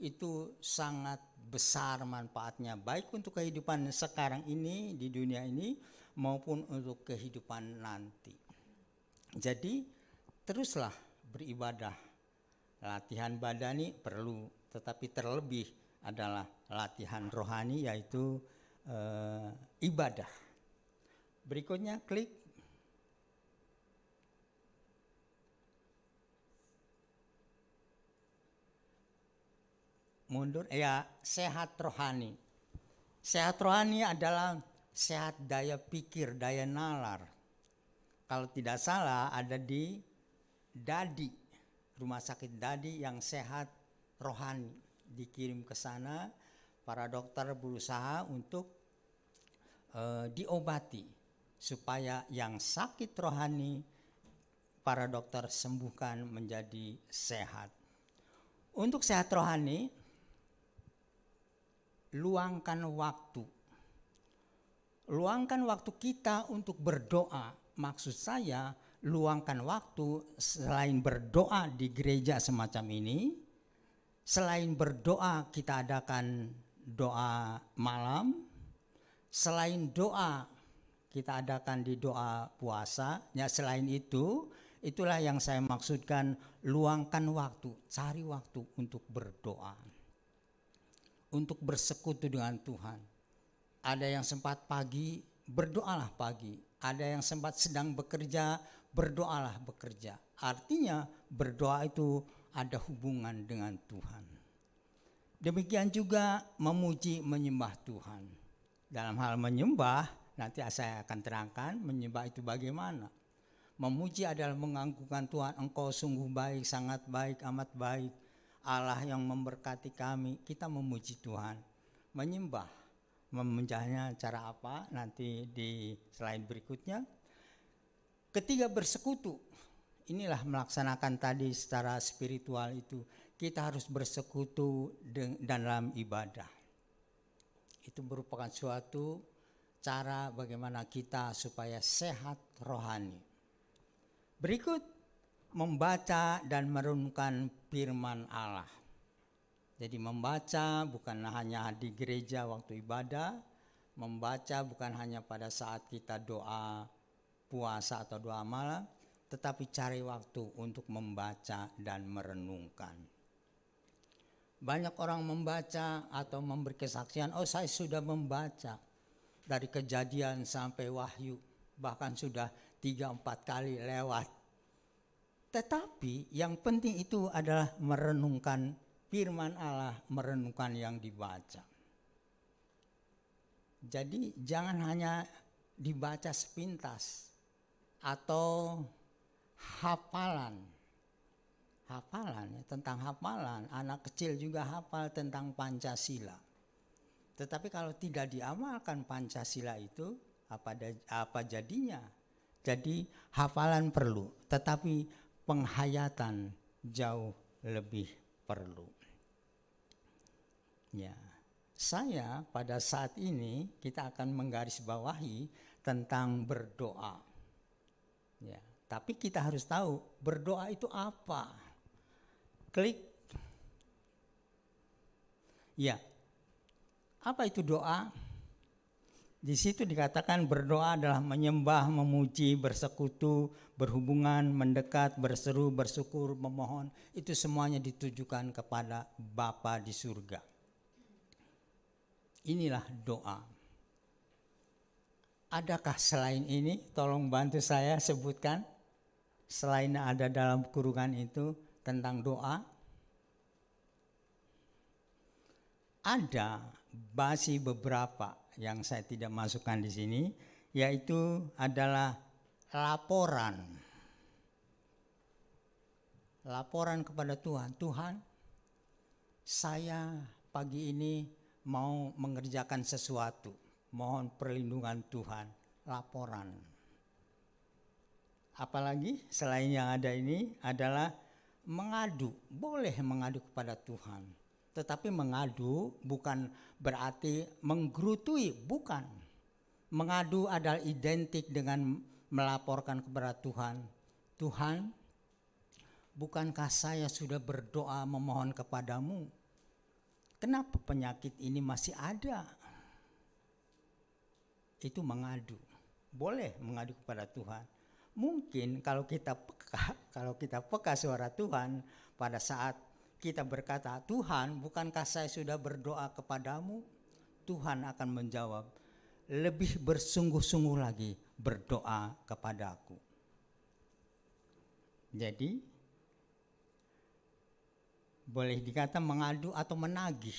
Speaker 4: itu sangat besar manfaatnya, baik untuk kehidupan sekarang ini di dunia ini maupun untuk kehidupan nanti. Jadi teruslah beribadah. Latihan badani perlu, tetapi terlebih adalah latihan rohani, yaitu ibadah. Berikutnya klik. Mundur, ya, sehat rohani. Sehat rohani adalah sehat daya pikir, daya nalar. Kalau tidak salah ada di Dadi, rumah sakit Dadi yang sehat rohani. Dikirim ke sana, para dokter berusaha untuk diobati supaya yang sakit rohani para dokter sembuhkan menjadi sehat. Untuk sehat rohani, luangkan waktu. Luangkan waktu kita untuk berdoa. Maksud saya, luangkan waktu selain berdoa di gereja semacam ini. Selain berdoa, kita adakan doa malam. Selain doa, kita adakan di doa puasa. Ya, selain itu, itulah yang saya maksudkan, luangkan waktu, cari waktu untuk berdoa. Untuk bersekutu dengan Tuhan. Ada yang sempat pagi, berdoalah pagi. Ada yang sempat sedang bekerja, berdoalah bekerja. Artinya berdoa itu ada hubungan dengan Tuhan. Demikian juga memuji, menyembah Tuhan. Dalam hal menyembah, nanti saya akan terangkan menyembah itu bagaimana. Memuji adalah menganggungkan Tuhan, Engkau sungguh baik, sangat baik, amat baik. Allah yang memberkati kami, kita memuji Tuhan. Menyembah, memujinya cara apa? Nanti di slide berikutnya. Ketiga, bersekutu. Inilah melaksanakan tadi secara spiritual itu. Kita harus bersekutu dalam ibadah. Itu merupakan suatu cara bagaimana kita supaya sehat rohani. Berikut membaca dan merenungkan firman Allah. Jadi membaca bukan hanya di gereja waktu ibadah, membaca bukan hanya pada saat kita doa puasa atau doa malam, tetapi cari waktu untuk membaca dan merenungkan. Banyak orang membaca atau memberi kesaksian, oh saya sudah membaca dari Kejadian sampai Wahyu, bahkan sudah 3-4 kali lewat. Tetapi yang penting itu adalah merenungkan firman Allah, merenungkan yang dibaca. Jadi jangan hanya dibaca sepintas atau hafalan ya, tentang hafalan. Anak kecil juga hafal tentang Pancasila. Tetapi kalau tidak diamalkan Pancasila itu apa jadinya? Jadi hafalan perlu, tetapi penghayatan jauh lebih perlu. Ya, saya pada saat ini kita akan menggarisbawahi tentang berdoa. Ya, tapi kita harus tahu berdoa itu apa. Klik. Ya, apa itu doa? Di situ dikatakan berdoa adalah menyembah, memuji, bersekutu, berhubungan, mendekat, berseru, bersyukur, memohon. Itu semuanya ditujukan kepada Bapa di surga. Inilah doa. Adakah selain ini? Tolong bantu saya sebutkan. Selain ada dalam kurungan itu tentang doa. Ada masih beberapa yang saya tidak masukkan di sini, yaitu adalah laporan. Laporan kepada Tuhan. Tuhan, saya pagi ini mau mengerjakan sesuatu. Mohon perlindungan Tuhan. Laporan. Apalagi selain yang ada ini adalah mengadu. Boleh mengadu kepada Tuhan. Tetapi mengadu bukan berarti menggerutui, bukan. Mengadu adalah identik dengan melaporkan kepada Tuhan. Tuhan, bukankah saya sudah berdoa memohon kepadamu? Kenapa penyakit ini masih ada? Itu mengadu. Boleh mengadu kepada Tuhan. Mungkin kalau kita peka suara Tuhan pada saat kita berkata, Tuhan, bukankah saya sudah berdoa kepadamu? Tuhan akan menjawab, lebih bersungguh-sungguh lagi berdoa kepadaku. Jadi, boleh dikata mengadu atau menagih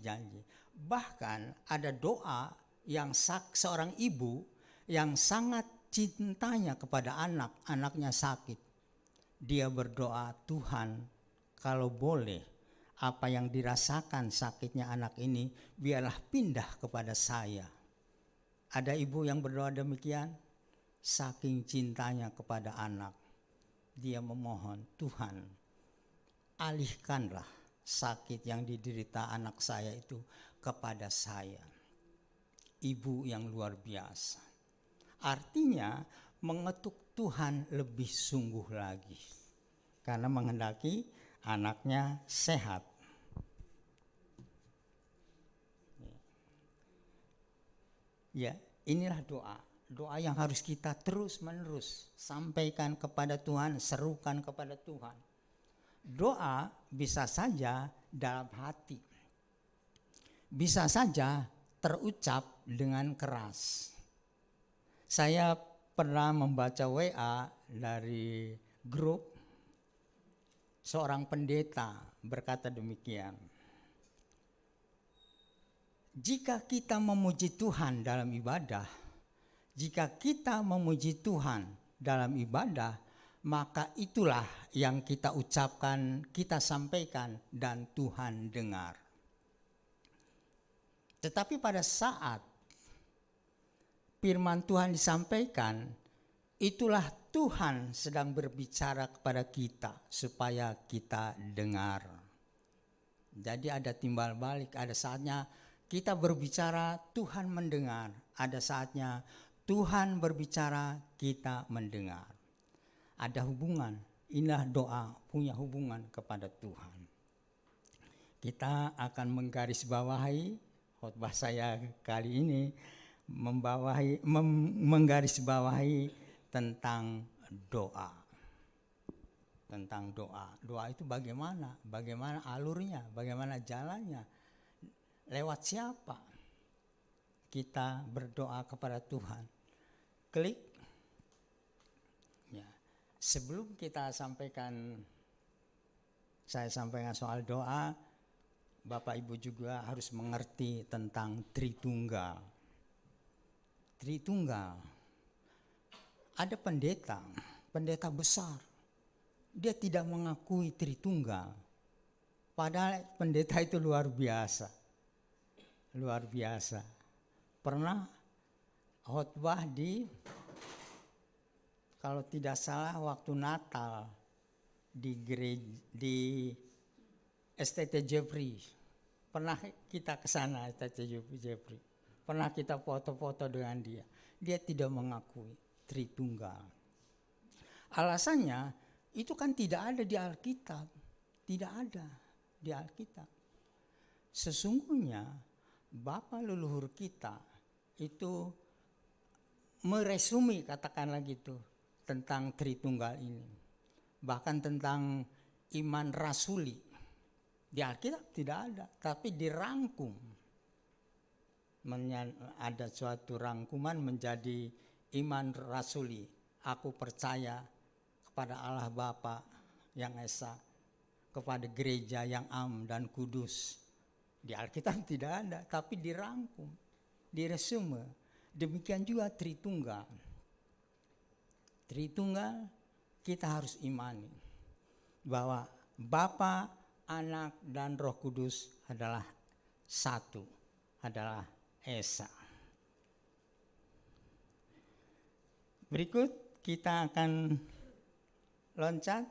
Speaker 4: janji. Bahkan ada doa yang seorang ibu yang sangat cintanya kepada anaknya sakit. Dia berdoa, Tuhan, kalau boleh apa yang dirasakan sakitnya anak ini biarlah pindah kepada saya. Ada ibu yang berdoa demikian, saking cintanya kepada anak. Dia memohon, Tuhan, alihkanlah sakit yang diderita anak saya itu kepada saya. Ibu yang luar biasa. Artinya mengetuk Tuhan lebih sungguh lagi. Karena menghendaki anaknya sehat. Ya, inilah doa. Doa yang harus kita terus-menerus sampaikan kepada Tuhan, serukan kepada Tuhan. Doa bisa saja dalam hati. Bisa saja terucap dengan keras. Saya pernah membaca WA dari grup seorang pendeta berkata demikian. Jika kita memuji Tuhan dalam ibadah, maka itulah yang kita ucapkan, kita sampaikan dan Tuhan dengar. Tetapi pada saat firman Tuhan disampaikan, itulah Tuhan sedang berbicara kepada kita supaya kita dengar. Jadi ada timbal balik, ada saatnya kita berbicara, Tuhan mendengar. Ada saatnya Tuhan berbicara, kita mendengar. Ada hubungan, inilah doa, punya hubungan kepada Tuhan. Kita akan menggarisbawahi khotbah saya kali ini, menggarisbawahi tentang doa. Tentang doa. Doa itu bagaimana? Bagaimana alurnya? Bagaimana jalannya? Lewat siapa kita berdoa kepada Tuhan? Klik. Ya. Sebelum kita saya sampaikan soal doa, Bapak Ibu juga harus mengerti tentang Tritunggal. Tritunggal. Ada pendeta besar. Dia tidak mengakui Tritunggal. Padahal pendeta itu luar biasa. Luar biasa. Pernah khotbah kalau tidak salah waktu Natal di STT Jeffrey. Pernah kita ke sana STT Jeffrey. Pernah kita foto-foto dengan dia. Dia tidak mengakui Tritunggal. Alasannya itu kan tidak ada di Alkitab. Tidak ada di Alkitab. Sesungguhnya Bapa leluhur kita itu meresumi, katakanlah gitu, tentang Tritunggal ini. Bahkan tentang iman rasuli. Di Alkitab tidak ada, tapi dirangkum. Ada suatu rangkuman menjadi iman rasuli. Aku percaya kepada Allah Bapa yang Esa, kepada gereja yang am dan kudus. Di Alkitab tidak ada, tapi dirangkum, diresume. Demikian juga Tritunggal. Tritunggal kita harus imani bahwa Bapa, Anak, dan Roh Kudus adalah satu, adalah Esa. Berikut kita akan loncat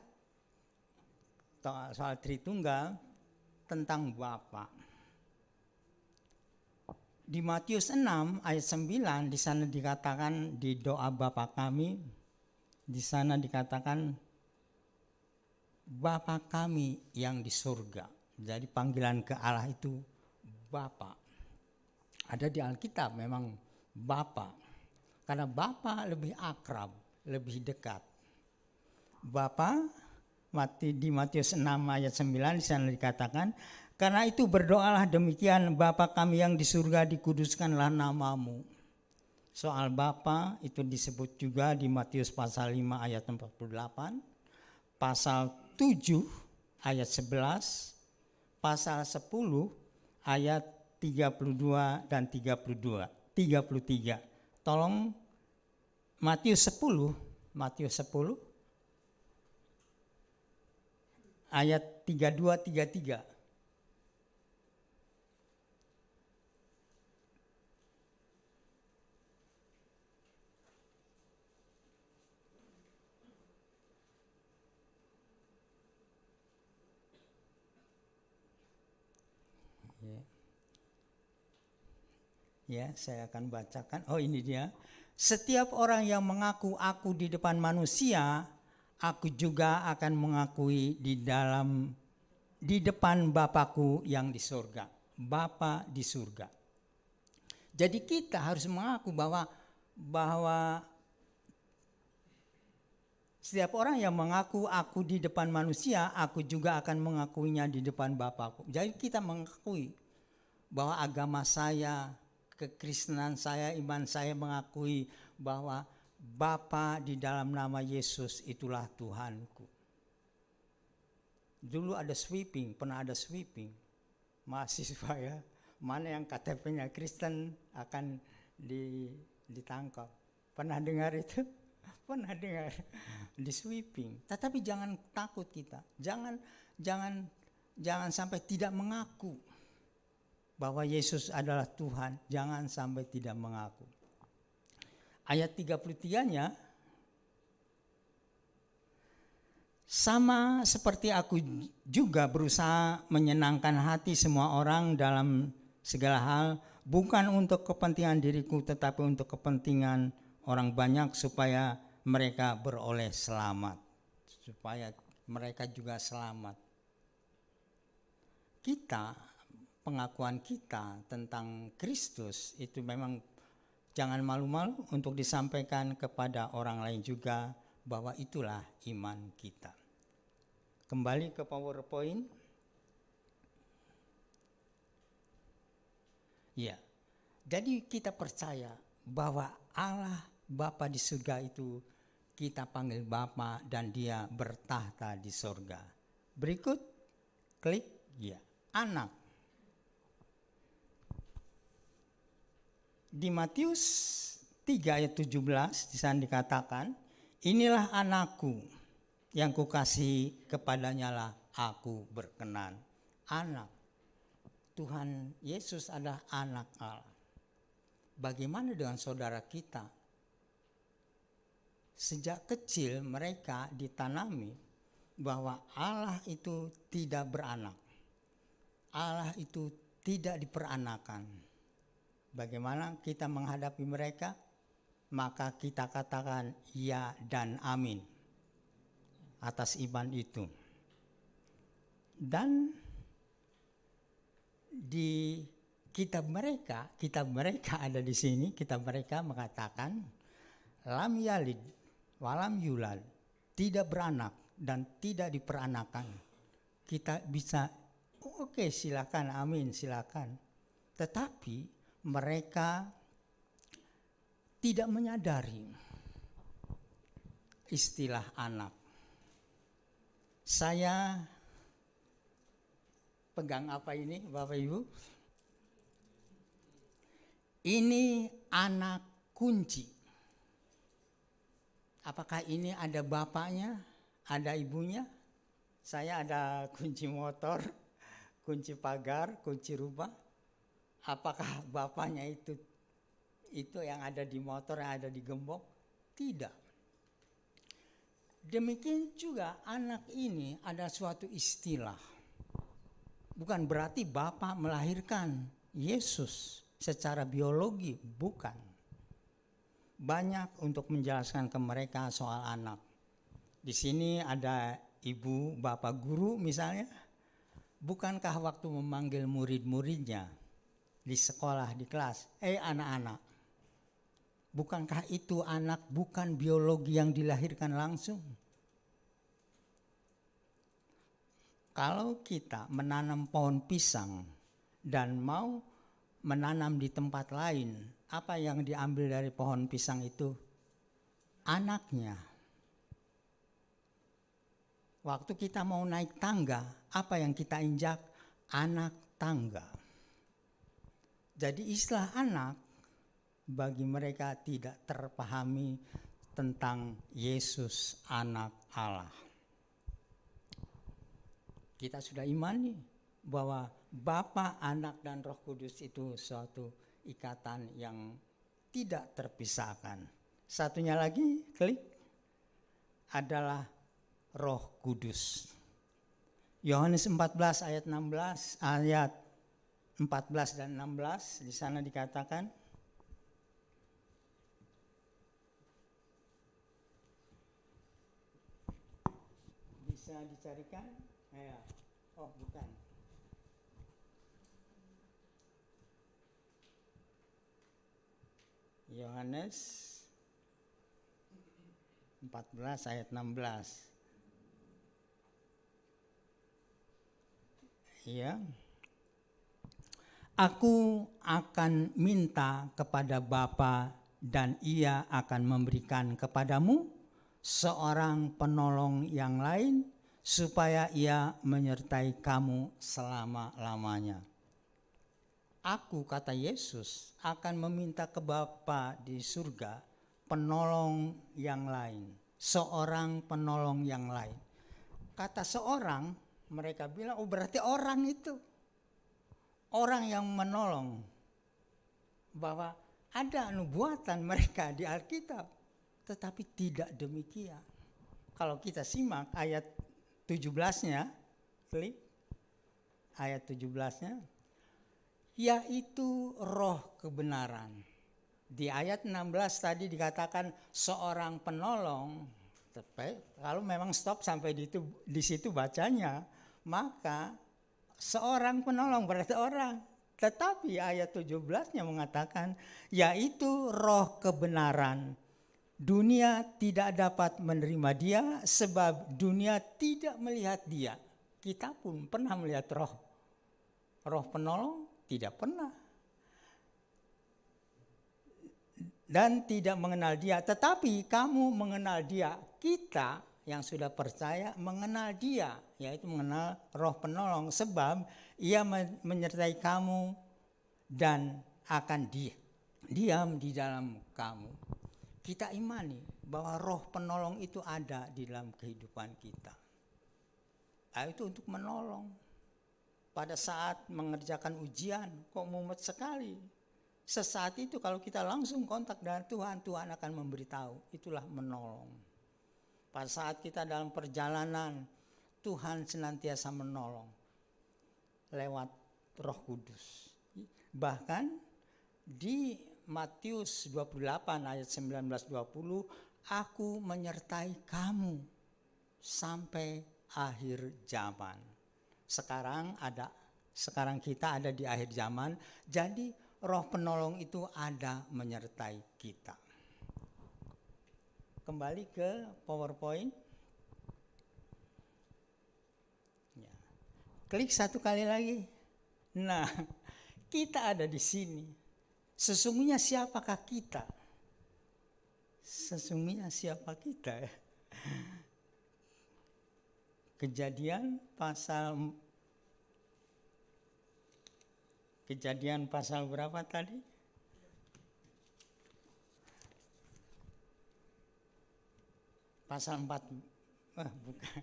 Speaker 4: soal Tritunggal tentang Bapa. Di Matius 6 ayat 9 di sana dikatakan di doa Bapa kami, di sana dikatakan Bapa kami yang di surga. Jadi panggilan ke Allah itu Bapa. Ada di Alkitab memang Bapa. Karena Bapa lebih akrab, lebih dekat. Bapa di Matius 6 ayat 9 di sana dikatakan, karena itu berdoalah demikian, Bapa kami yang di surga, dikuduskanlah namamu. Soal Bapa itu disebut juga di Matius pasal 5 ayat 48, pasal 7 ayat 11, pasal 10 ayat 32 dan 33. Tolong Matius 10 ayat 32-33. Ya, saya akan bacakan. Oh, ini dia. Setiap orang yang mengaku aku di depan manusia, aku juga akan mengakui di depan Bapakku yang di surga. Bapa di surga. Jadi kita harus mengaku bahwa setiap orang yang mengaku aku di depan manusia, aku juga akan mengakuinya di depan Bapakku. Jadi kita mengakui bahwa agama saya, kekristenan saya, iman saya mengakui bahwa Bapa di dalam nama Yesus itulah Tuhanku. Dulu ada sweeping, pernah ada sweeping. Mahasiswa ya, mana yang KTP-nya Kristen akan ditangkap. Pernah dengar itu? Pernah dengar di sweeping. Tetapi jangan takut kita. Jangan sampai tidak mengaku bahwa Yesus adalah Tuhan, jangan sampai tidak mengaku. Ayat 33-nya, sama seperti aku juga berusaha menyenangkan hati semua orang dalam segala hal bukan untuk kepentingan diriku tetapi untuk kepentingan orang banyak supaya mereka beroleh selamat. Supaya mereka juga selamat. Kita, pengakuan kita tentang Kristus itu memang jangan malu-malu untuk disampaikan kepada orang lain juga bahwa itulah iman kita. Kembali ke PowerPoint. Ya, jadi kita percaya bahwa Allah Bapa di surga itu kita panggil Bapa dan Dia bertahta di surga. Berikut, klik, ya, anak. Di Matius 3 ayat 17 di sana dikatakan, inilah anakku yang kukasihi, kepadanya lah aku berkenan. Anak. Tuhan Yesus adalah anak Allah. Bagaimana dengan saudara kita? Sejak kecil mereka ditanami bahwa Allah itu tidak beranak. Allah itu tidak diperanakan. Bagaimana kita menghadapi mereka? Maka kita katakan ya dan amin atas iman itu. Dan di kitab mereka ada di sini, kitab mereka mengatakan lam yalid walam yulad, tidak beranak dan tidak diperanakan. Kita bisa oke, silakan, amin, silakan. Tetapi mereka tidak menyadari istilah anak. Saya pegang apa ini, Bapak Ibu? Ini anak kunci. Apakah ini ada bapaknya, ada ibunya? Saya ada kunci motor, kunci pagar, kunci rumah. Apakah bapaknya itu yang ada di motor, yang ada di gembok? Tidak. Demikian juga anak ini ada suatu istilah. Bukan berarti Bapa melahirkan Yesus secara biologi, bukan. Banyak untuk menjelaskan ke mereka soal anak. Di sini ada ibu, bapak guru misalnya. Bukankah waktu memanggil murid-muridnya di sekolah, di kelas, anak-anak, bukankah itu anak bukan biologi yang dilahirkan langsung? Kalau kita menanam pohon pisang dan mau menanam di tempat lain, apa yang diambil dari pohon pisang itu? Anaknya. Waktu kita mau naik tangga, apa yang kita injak? Anak tangga. Jadi istilah anak bagi mereka tidak terpahami tentang Yesus anak Allah. Kita sudah imani bahwa Bapa, Anak, dan Roh Kudus itu suatu ikatan yang tidak terpisahkan. Satunya lagi, klik, adalah Roh Kudus. Yohanes 14 ayat 16, ayat 14 dan 16 di sana dikatakan, bisa dicarikan? Ya. Oh, bukan. Yohanes 14 ayat 16. Ya. Aku akan minta kepada Bapa dan Ia akan memberikan kepadamu seorang penolong yang lain supaya Ia menyertai kamu selama-lamanya. Aku, kata Yesus, akan meminta ke Bapa di surga penolong yang lain, seorang penolong yang lain. Kata seorang, mereka bilang, oh berarti orang itu. Orang yang menolong. Bahwa ada nubuatan mereka di Alkitab. Tetapi tidak demikian. Kalau kita simak ayat 17-nya, klik ayat 17-nya. yaitu roh kebenaran. Di ayat 16 tadi dikatakan seorang penolong. Kalau memang stop sampai di situ bacanya, maka seorang penolong berarti orang. Tetapi ayat 17-nya mengatakan yaitu roh kebenaran. Dunia tidak dapat menerima dia sebab dunia tidak melihat dia. Kita pun pernah melihat roh penolong? Tidak pernah. Dan tidak mengenal dia, tetapi kamu mengenal dia. Kita yang sudah percaya mengenal dia, yaitu mengenal roh penolong, sebab ia menyertai kamu dan akan diam di dalam kamu. Kita imani bahwa roh penolong itu ada di dalam kehidupan kita. Itu untuk menolong. Pada saat mengerjakan ujian, kok mumet sekali. Sesaat itu kalau kita langsung kontak dengan Tuhan, Tuhan akan memberitahu. Itulah menolong. Pada saat kita dalam perjalanan, Tuhan senantiasa menolong lewat Roh Kudus. Bahkan di Matius 28 ayat 19-20, aku menyertai kamu sampai akhir zaman. Sekarang kita ada di akhir zaman, jadi roh penolong itu ada menyertai kita. Kembali ke PowerPoint. Ya. Klik satu kali lagi. Nah, kita ada di sini. Sesungguhnya siapakah kita? Sesungguhnya siapa kita? Kejadian pasal berapa tadi? Pasal 4. Bukan.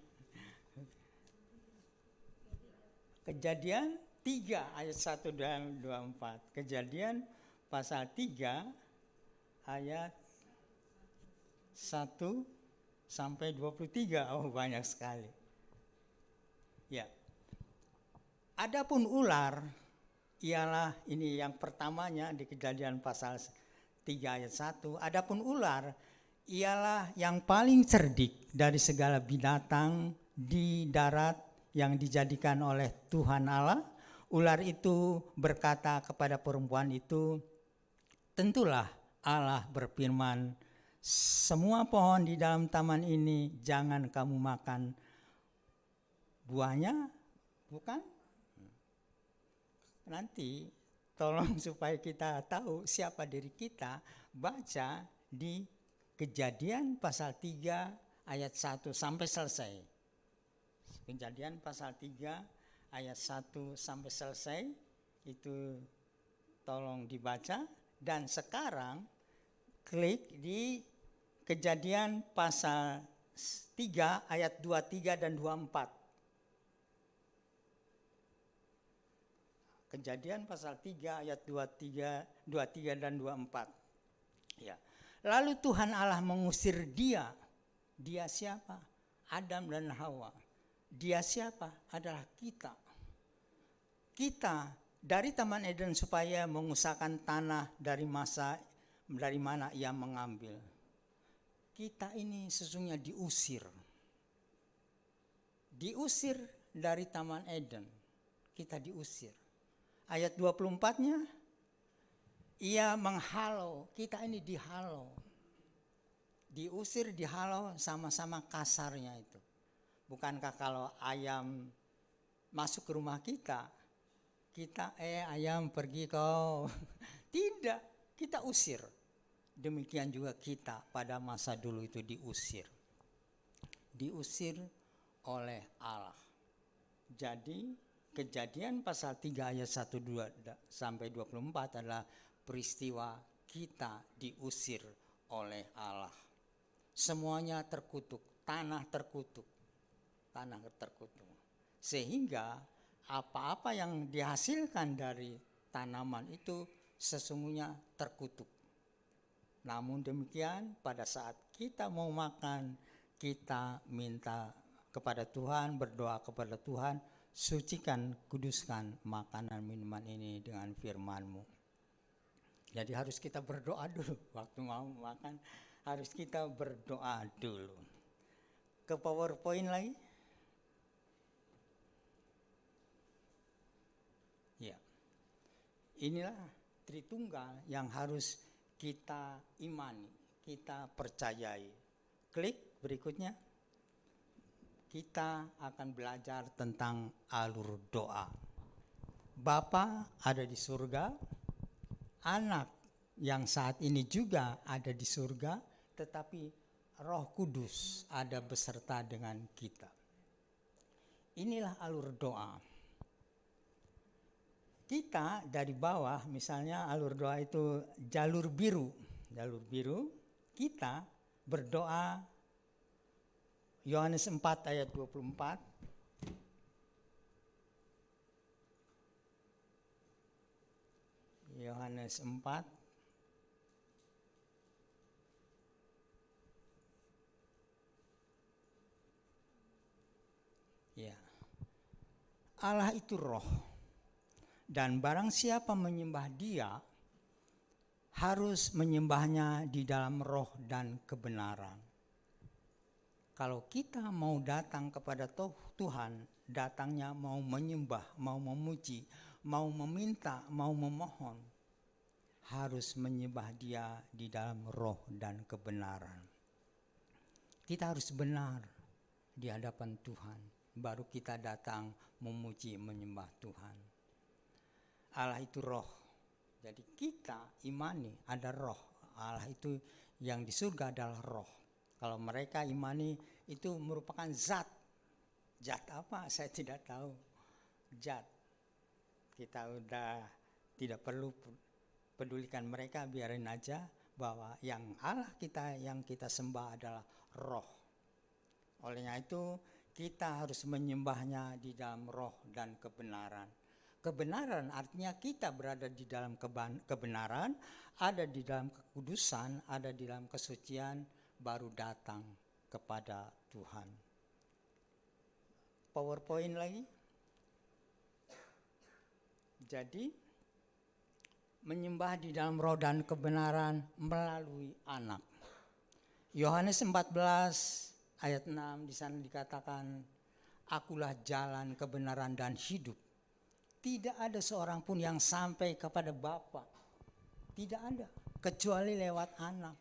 Speaker 4: Kejadian 3 ayat 1 dan 24. Kejadian pasal 3 ayat 1 sampai 23. Oh, banyak sekali. Ya. Adapun ular ialah, ini yang pertamanya di Kejadian pasal 3 ayat 1. Adapun ular ialah yang paling cerdik dari segala binatang di darat yang dijadikan oleh Tuhan Allah. Ular itu berkata kepada perempuan itu, tentulah Allah berfirman, semua pohon di dalam taman ini jangan kamu makan buahnya, bukan? Nanti tolong supaya kita tahu siapa diri kita, baca di Kejadian pasal 3 ayat 1 sampai selesai. Kejadian pasal 3 ayat 1 sampai selesai itu tolong dibaca. Dan sekarang klik di Kejadian pasal 3 ayat 23 dan 24. Kejadian pasal 3 ayat 23 dan 24. Ya. Lalu Tuhan Allah mengusir dia. Dia siapa? Adam dan Hawa. Dia siapa? Adalah kita. Kita dari Taman Eden supaya mengusahakan tanah dari mana ia mengambil. Kita ini sesungguhnya diusir. Diusir dari Taman Eden. Kita diusir. Ayat 24-nya, ia menghalau, kita ini dihalau. Diusir, dihalau, sama-sama kasarnya itu. Bukankah kalau ayam masuk ke rumah kita ayam pergi kau. Tidak, kita usir. Demikian juga kita pada masa dulu itu diusir. Diusir oleh Allah. Jadi Kejadian pasal 3 ayat 1 2 sampai 24 adalah peristiwa kita diusir oleh Allah. Semuanya terkutuk, tanah terkutuk. Sehingga apa-apa yang dihasilkan dari tanaman itu sesungguhnya terkutuk. Namun demikian pada saat kita mau makan, kita minta kepada Tuhan, berdoa kepada Tuhan sucikan, kuduskan makanan minuman ini dengan firman-Mu. Jadi harus kita berdoa dulu. Waktu mau makan harus kita berdoa dulu. Ke PowerPoint lagi. Ya. Inilah Tritunggal yang harus kita imani, kita percayai. Klik berikutnya. Kita akan belajar tentang alur doa. Bapa ada di surga, Anak yang saat ini juga ada di surga, tetapi Roh Kudus ada beserta dengan kita. Inilah alur doa. Kita dari bawah, misalnya alur doa itu jalur biru. Jalur biru, kita berdoa Yohanes 4 ayat 24. Yohanes 4 ya. Allah itu roh, dan barang siapa menyembah Dia harus menyembahnya di dalam roh dan kebenaran. Kalau kita mau datang kepada Tuhan, datangnya mau menyembah, mau memuji, mau meminta, mau memohon, harus menyembah Dia di dalam roh dan kebenaran. Kita harus benar di hadapan Tuhan, baru kita datang memuji, menyembah Tuhan. Allah itu roh, jadi kita imani ada roh. Allah itu yang di surga adalah roh. Kalau mereka imani itu merupakan zat. Zat apa? Saya tidak tahu. Zat. Kita udah tidak perlu pedulikan mereka, biarin aja bahwa yang Allah kita yang kita sembah adalah roh. Olehnya itu kita harus menyembahnya di dalam roh dan kebenaran. Kebenaran artinya kita berada di dalam kebenaran, ada di dalam kekudusan, ada di dalam kesucian, baru datang kepada Tuhan. PowerPoint lagi. Jadi menyembah di dalam roh dan kebenaran melalui anak. Yohanes 14 ayat 6 di sana dikatakan, akulah jalan, kebenaran dan hidup. Tidak ada seorang pun yang sampai kepada Bapa. Tidak ada, kecuali lewat anak.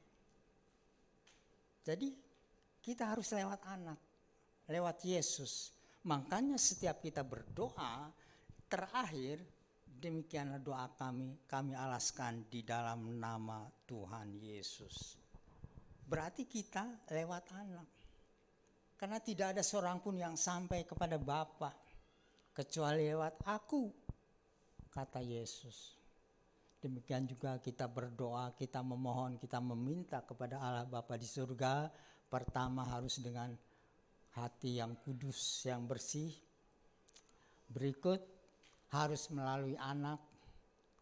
Speaker 4: Jadi kita harus lewat anak, lewat Yesus. Makanya setiap kita berdoa, terakhir demikianlah doa kami alaskan di dalam nama Tuhan Yesus. Berarti kita lewat anak. Karena tidak ada seorang pun yang sampai kepada Bapa kecuali lewat aku, kata Yesus. Demikian juga kita berdoa, kita memohon, kita meminta kepada Allah Bapa di surga. Pertama harus dengan hati yang kudus, yang bersih. Berikut harus melalui anak,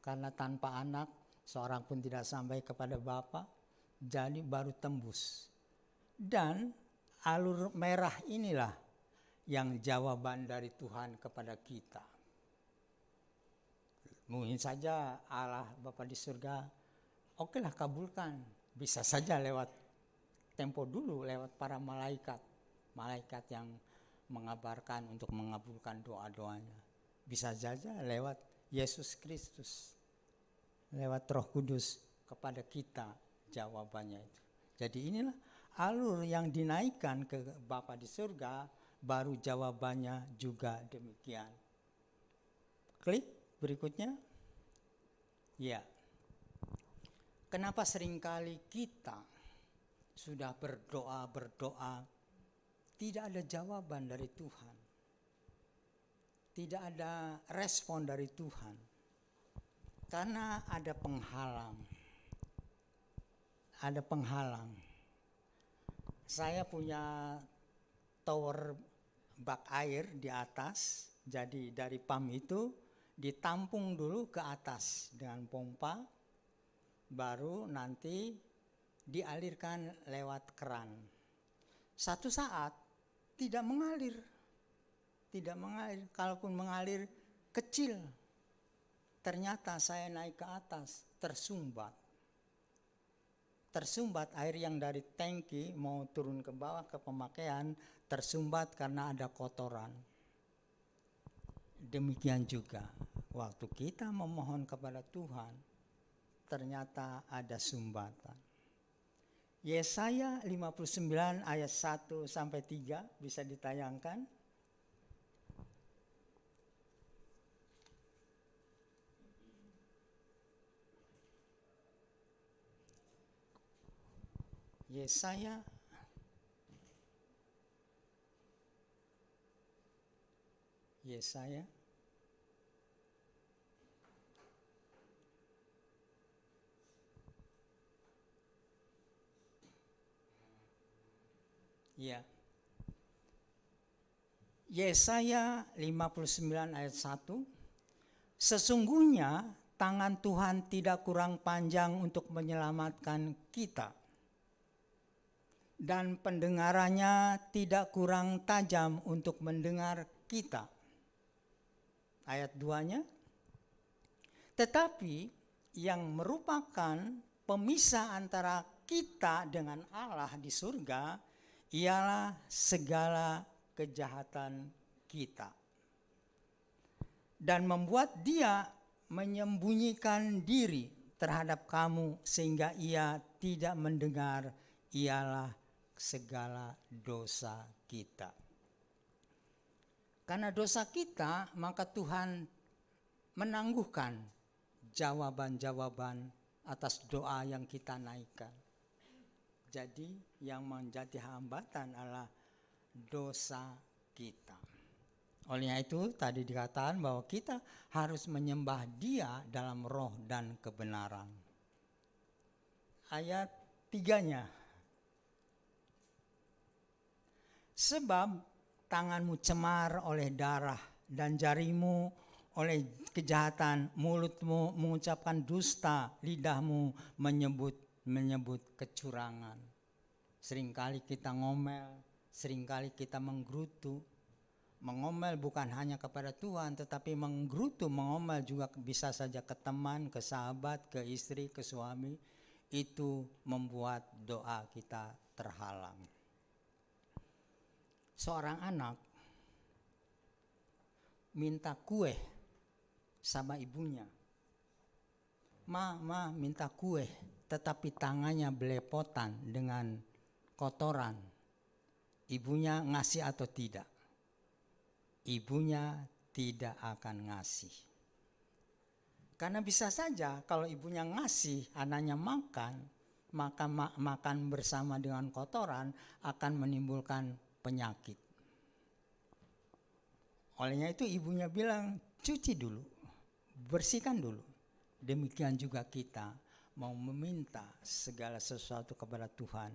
Speaker 4: karena tanpa anak seorang pun tidak sampai kepada Bapa. Jadi baru tembus. Dan alur merah inilah yang jawaban dari Tuhan kepada kita. Mungkin saja Allah Bapa di surga, okelah kabulkan. Bisa saja lewat tempo dulu, lewat para malaikat. Malaikat yang mengabarkan untuk mengabulkan doa-doanya. Bisa saja lewat Yesus Kristus, lewat Roh Kudus kepada kita jawabannya itu. Jadi inilah alur yang dinaikkan ke Bapa di surga, baru jawabannya juga demikian. Klik berikutnya. Ya. Kenapa seringkali kita sudah berdoa tidak ada jawaban dari Tuhan. Tidak ada respon dari Tuhan. Karena ada penghalang. Ada penghalang. Saya punya tower bak air di atas. Jadi dari pump itu ditampung dulu ke atas dengan pompa, baru nanti dialirkan lewat keran. Satu saat tidak mengalir, tidak mengalir, kalaupun mengalir kecil. Ternyata saya naik ke atas, tersumbat. Tersumbat air yang dari tangki mau turun ke bawah ke pemakaian, tersumbat karena ada kotoran. Demikian juga waktu kita memohon kepada Tuhan, ternyata ada sumbatan. Yesaya 59 ayat 1 sampai 3 bisa ditayangkan. Yesaya Yesaya Ya. Yesaya 59 ayat 1. Sesungguhnya tangan Tuhan tidak kurang panjang untuk menyelamatkan kita, dan pendengarannya tidak kurang tajam untuk mendengar kita. Ayat 2-nya. Tetapi yang merupakan pemisah antara kita dengan Allah di surga ialah segala kejahatan kita, dan membuat Dia menyembunyikan diri terhadap kamu sehingga Ia tidak mendengar ialah segala dosa kita. Karena dosa kita, maka Tuhan menangguhkan jawaban-jawaban atas doa yang kita naikkan. Jadi yang menjadi hambatan adalah dosa kita. Olehnya itu tadi dikatakan bahwa kita harus menyembah Dia dalam roh dan kebenaran. Ayat 3-nya. Sebab tanganmu cemar oleh darah dan jarimu oleh kejahatan, mulutmu mengucapkan dusta, lidahmu menyebut kecurangan. Seringkali kita ngomel, seringkali kita menggerutu. Mengomel bukan hanya kepada Tuhan, tetapi menggerutu, mengomel juga bisa saja ke teman, ke sahabat, ke istri, ke suami. Itu membuat doa kita terhalang. Seorang anak minta kue sama ibunya. Ma minta kue, tetapi tangannya belepotan dengan kotoran. Ibunya ngasih atau tidak? Ibunya tidak akan ngasih. Karena bisa saja kalau ibunya ngasih, anaknya makan, maka makan bersama dengan kotoran akan menimbulkan penyakit. Olehnya itu ibunya bilang, cuci dulu, bersihkan dulu. Demikian juga kita mau meminta segala sesuatu kepada Tuhan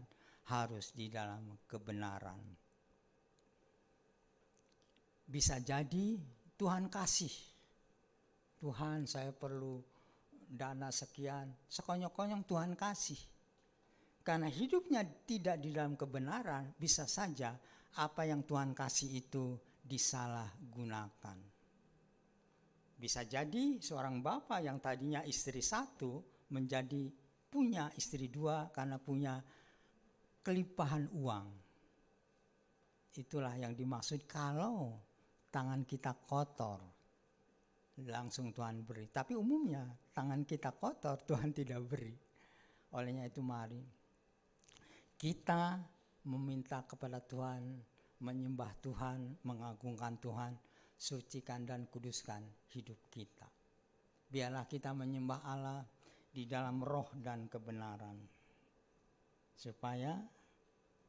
Speaker 4: harus di dalam kebenaran. Bisa jadi Tuhan kasih. Tuhan, saya perlu dana sekian, sekonyong-konyong Tuhan kasih. Karena hidupnya tidak di dalam kebenaran, bisa saja apa yang Tuhan kasih itu disalahgunakan. Bisa jadi seorang bapak yang tadinya istri satu menjadi punya istri dua karena punya kelimpahan uang. Itulah yang dimaksud kalau tangan kita kotor, langsung Tuhan beri. Tapi umumnya tangan kita kotor, Tuhan tidak beri. Olehnya itu mari kita meminta kepada Tuhan, menyembah Tuhan, mengagungkan Tuhan, sucikan dan kuduskan hidup kita. Biarlah kita menyembah Allah di dalam roh dan kebenaran, supaya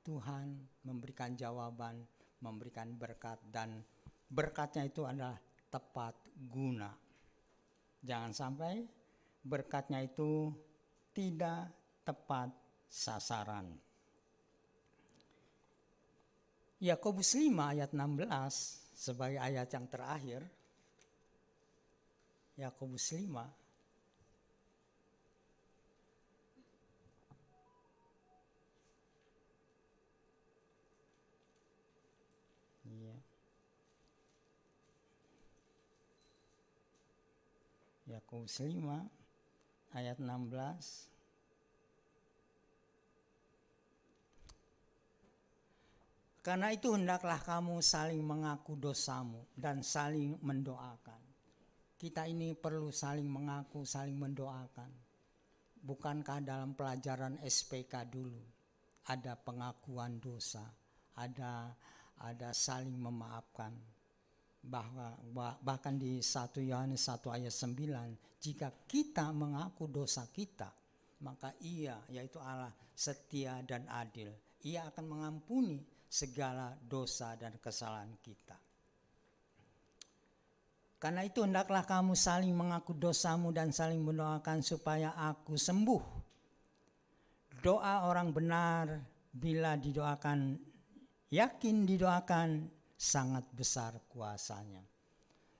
Speaker 4: Tuhan memberikan jawaban, memberikan berkat, dan berkatnya itu adalah tepat guna. Jangan sampai berkatnya itu tidak tepat sasaran. Yakobus 5 ayat 16 sebagai ayat yang terakhir. Yakobus 5 ya. Yakobus 5 ayat 16. Karena itu hendaklah kamu saling mengaku dosamu dan saling mendoakan. Kita ini perlu saling mengaku, saling mendoakan. Bukankah dalam pelajaran SPK dulu ada pengakuan dosa, ada saling memaafkan. Bahkan di 1 Yohanes 1 ayat 9, jika kita mengaku dosa kita, maka Ia, yaitu Allah, setia dan adil. Ia akan mengampuni segala dosa dan kesalahan kita. Karena itu hendaklah kamu saling mengaku dosamu dan saling mendoakan supaya aku sembuh. Doa orang benar bila didoakan, yakin didoakan, sangat besar kuasanya.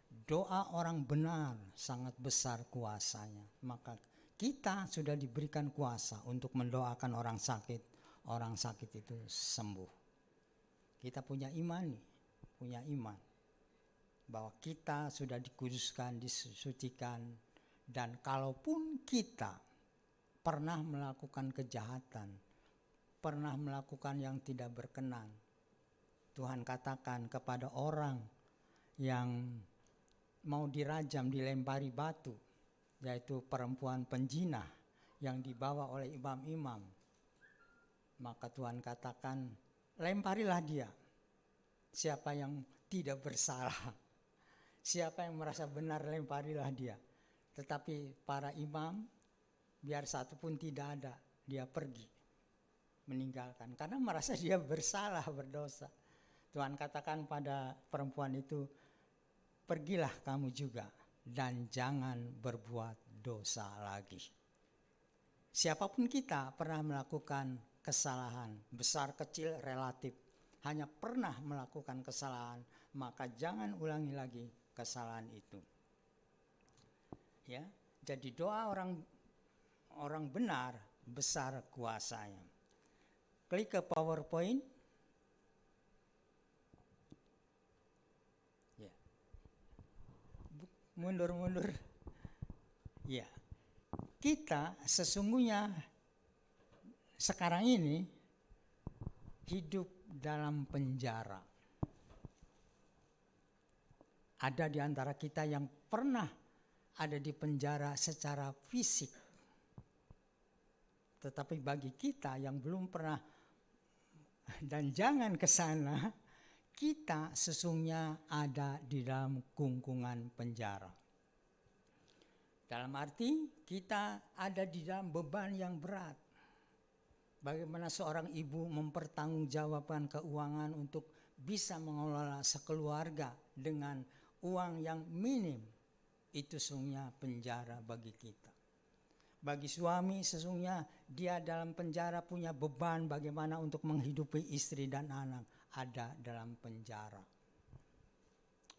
Speaker 4: Doa orang benar sangat besar kuasanya. Maka kita sudah diberikan kuasa untuk mendoakan orang sakit itu sembuh. Kita punya iman bahwa kita sudah dikuduskan, disucikan, dan kalaupun kita pernah melakukan kejahatan, pernah melakukan yang tidak berkenan, Tuhan katakan kepada orang yang mau dirajam, dilempari batu, yaitu perempuan penjinah yang dibawa oleh imam-imam, maka Tuhan katakan, lemparilah dia. Siapa yang tidak bersalah, siapa yang merasa benar, lemparilah dia. Tetapi para imam, biar satu pun tidak ada, dia pergi, meninggalkan. Karena merasa dia bersalah, berdosa. Tuhan katakan pada perempuan itu, pergilah kamu juga dan jangan berbuat dosa lagi. Siapapun kita pernah melakukan kesalahan, besar kecil relatif, hanya pernah melakukan kesalahan, maka jangan ulangi lagi kesalahan itu. Ya, jadi doa orang benar besar kuasanya. Klik ke PowerPoint. Ya. Mundur. Ya. Kita sesungguhnya sekarang ini hidup dalam penjara. Ada di antara kita yang pernah ada di penjara secara fisik. Tetapi bagi kita yang belum pernah dan jangan ke sana, kita sesungguhnya ada di dalam kungkungan penjara. Dalam arti kita ada di dalam beban yang berat. Bagaimana seorang ibu mempertanggungjawabkan keuangan untuk bisa mengelola sekeluarga dengan uang yang minim, itu sesungguhnya penjara bagi kita. Bagi suami sesungguhnya dia dalam penjara punya beban bagaimana untuk menghidupi istri dan anak, ada dalam penjara.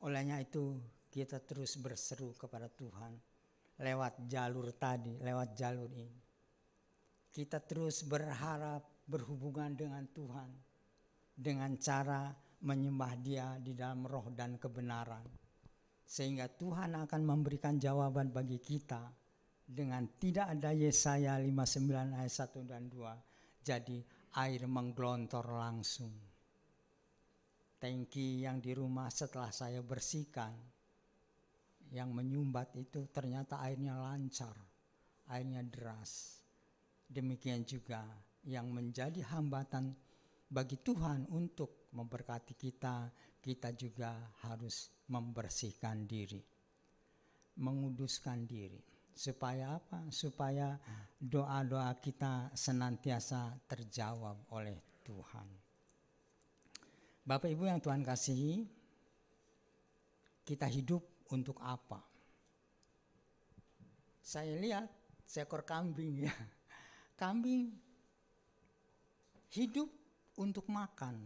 Speaker 4: Olehnya itu kita terus berseru kepada Tuhan lewat jalur tadi, lewat jalur ini. Kita terus berharap berhubungan dengan Tuhan dengan cara menyembah Dia di dalam roh dan kebenaran. Sehingga Tuhan akan memberikan jawaban bagi kita dengan tidak ada Yesaya 59 ayat 1 dan 2. Jadi air menggelontor langsung. Tangki yang di rumah setelah saya bersihkan, yang menyumbat itu ternyata airnya lancar, airnya deras. Demikian juga yang menjadi hambatan bagi Tuhan untuk memberkati kita, kita juga harus membersihkan diri, menguduskan diri. Supaya apa? Supaya doa-doa kita senantiasa terjawab oleh Tuhan. Bapak Ibu yang Tuhan kasihi, kita hidup untuk apa? Saya lihat seekor kambing ya. Kambing hidup untuk makan.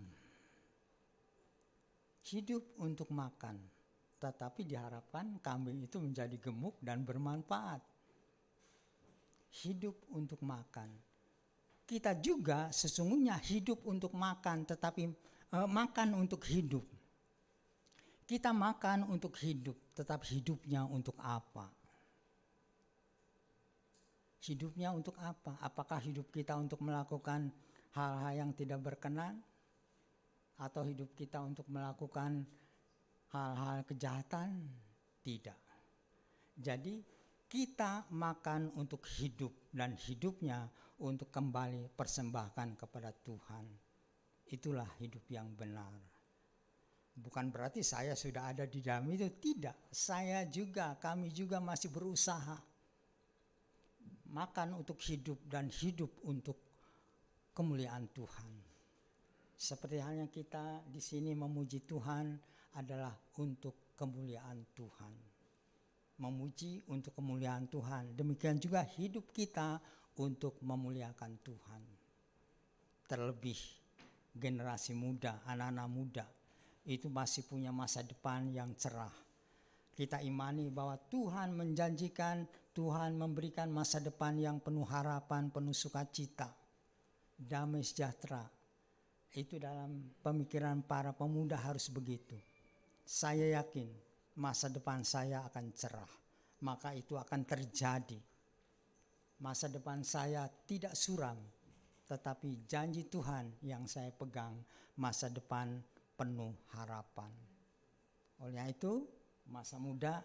Speaker 4: Hidup untuk makan. Tetapi diharapkan kambing itu menjadi gemuk dan bermanfaat. Hidup untuk makan. Kita juga sesungguhnya hidup untuk makan, tetapi makan untuk hidup. Kita makan untuk hidup, tetapi hidupnya untuk apa? Hidupnya untuk apa? Apakah hidup kita untuk melakukan hal-hal yang tidak berkenan? Atau hidup kita untuk melakukan hal-hal kejahatan? Tidak. Jadi kita makan untuk hidup dan hidupnya untuk kembali persembahkan kepada Tuhan. Itulah hidup yang benar. Bukan berarti saya sudah ada di dalam itu, tidak. Saya juga, kami juga masih berusaha. Makan untuk hidup dan hidup untuk kemuliaan Tuhan. Seperti halnya kita di sini memuji Tuhan adalah untuk kemuliaan Tuhan. Memuji untuk kemuliaan Tuhan. Demikian juga hidup kita untuk memuliakan Tuhan. Terlebih generasi muda, anak-anak muda itu masih punya masa depan yang cerah. Kita imani bahwa Tuhan menjanjikan, Tuhan memberikan masa depan yang penuh harapan, penuh sukacita, damai sejahtera. Itu dalam pemikiran para pemuda harus begitu. Saya yakin masa depan saya akan cerah, maka itu akan terjadi. Masa depan saya tidak suram, tetapi janji Tuhan yang saya pegang, masa depan penuh harapan. Oleh itu, masa muda,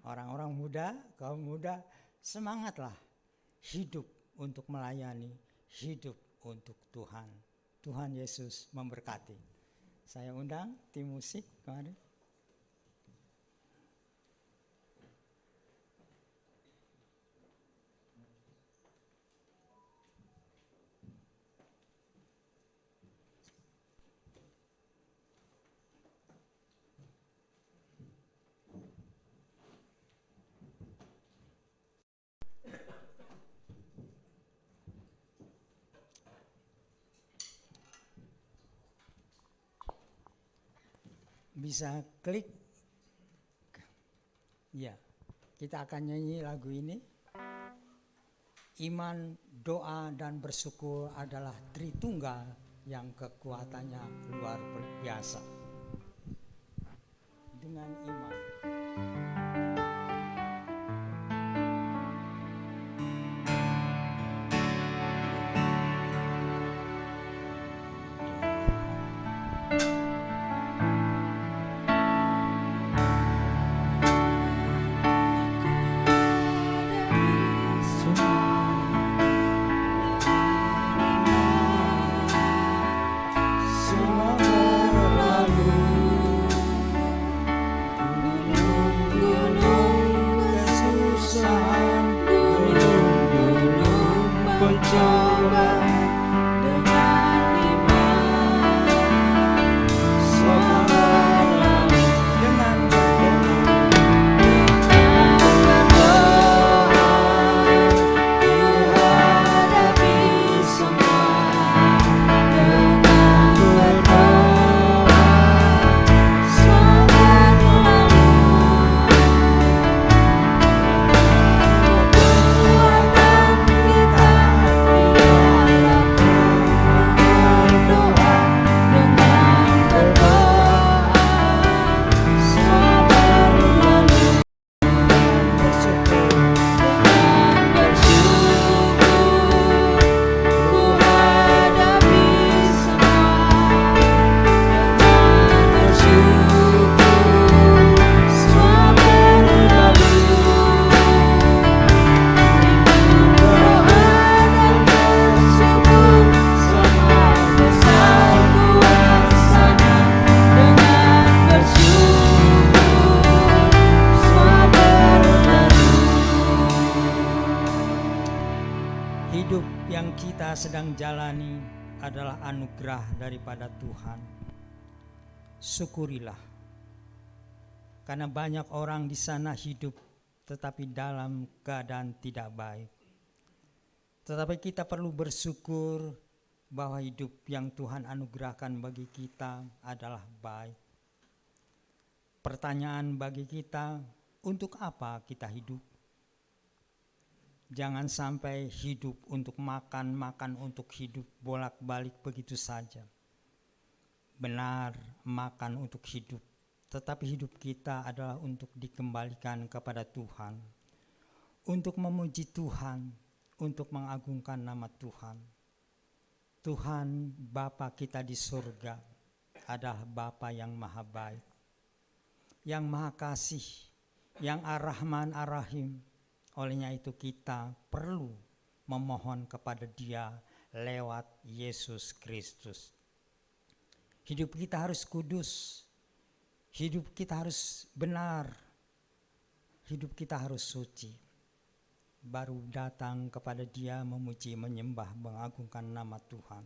Speaker 4: orang-orang muda, kaum muda, semangatlah hidup untuk melayani, hidup untuk Tuhan. Tuhan Yesus memberkati. Saya undang tim musik kemarin. Bisa klik. Ya, kita akan nyanyi lagu ini. Iman, doa, dan bersyukur adalah Tritunggal yang kekuatannya luar biasa. Dengan iman. Hidup yang kita sedang jalani adalah anugerah daripada Tuhan. Syukurilah. Karena banyak orang di sana hidup tetapi dalam keadaan tidak baik. Tetapi kita perlu bersyukur bahwa hidup yang Tuhan anugerahkan bagi kita adalah baik. Pertanyaan bagi kita, untuk apa kita hidup? Jangan sampai hidup untuk makan, makan untuk hidup, bolak-balik begitu saja. Benar, makan untuk hidup, tetapi hidup kita adalah untuk dikembalikan kepada Tuhan, untuk memuji Tuhan, untuk mengagungkan nama Tuhan. Tuhan Bapa kita di surga adalah Bapa yang maha baik, yang maha kasih, yang Ar-Rahman Ar-Rahim. Olehnya itu kita perlu memohon kepada Dia lewat Yesus Kristus. Hidup kita harus kudus, hidup kita harus benar, hidup kita harus suci. Baru datang kepada Dia memuji, menyembah, mengagungkan nama Tuhan.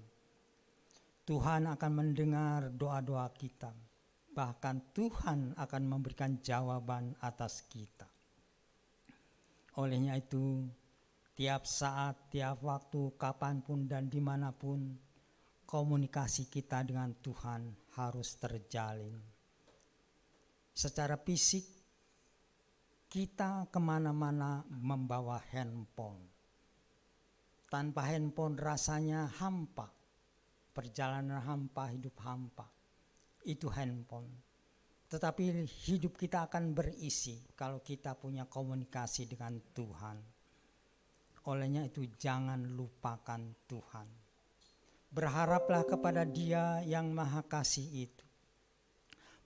Speaker 4: Tuhan akan mendengar doa-doa kita. Bahkan Tuhan akan memberikan jawaban atas kita. Olehnya itu, tiap saat, tiap waktu, kapanpun dan dimanapun, komunikasi kita dengan Tuhan harus terjalin. Secara fisik, kita kemana-mana membawa handphone. Tanpa handphone rasanya hampa. Perjalanan hampa, hidup hampa. Itu handphone. Tetapi hidup kita akan berisi kalau kita punya komunikasi dengan Tuhan. Olehnya itu jangan lupakan Tuhan. Berharaplah kepada Dia yang maha kasih itu.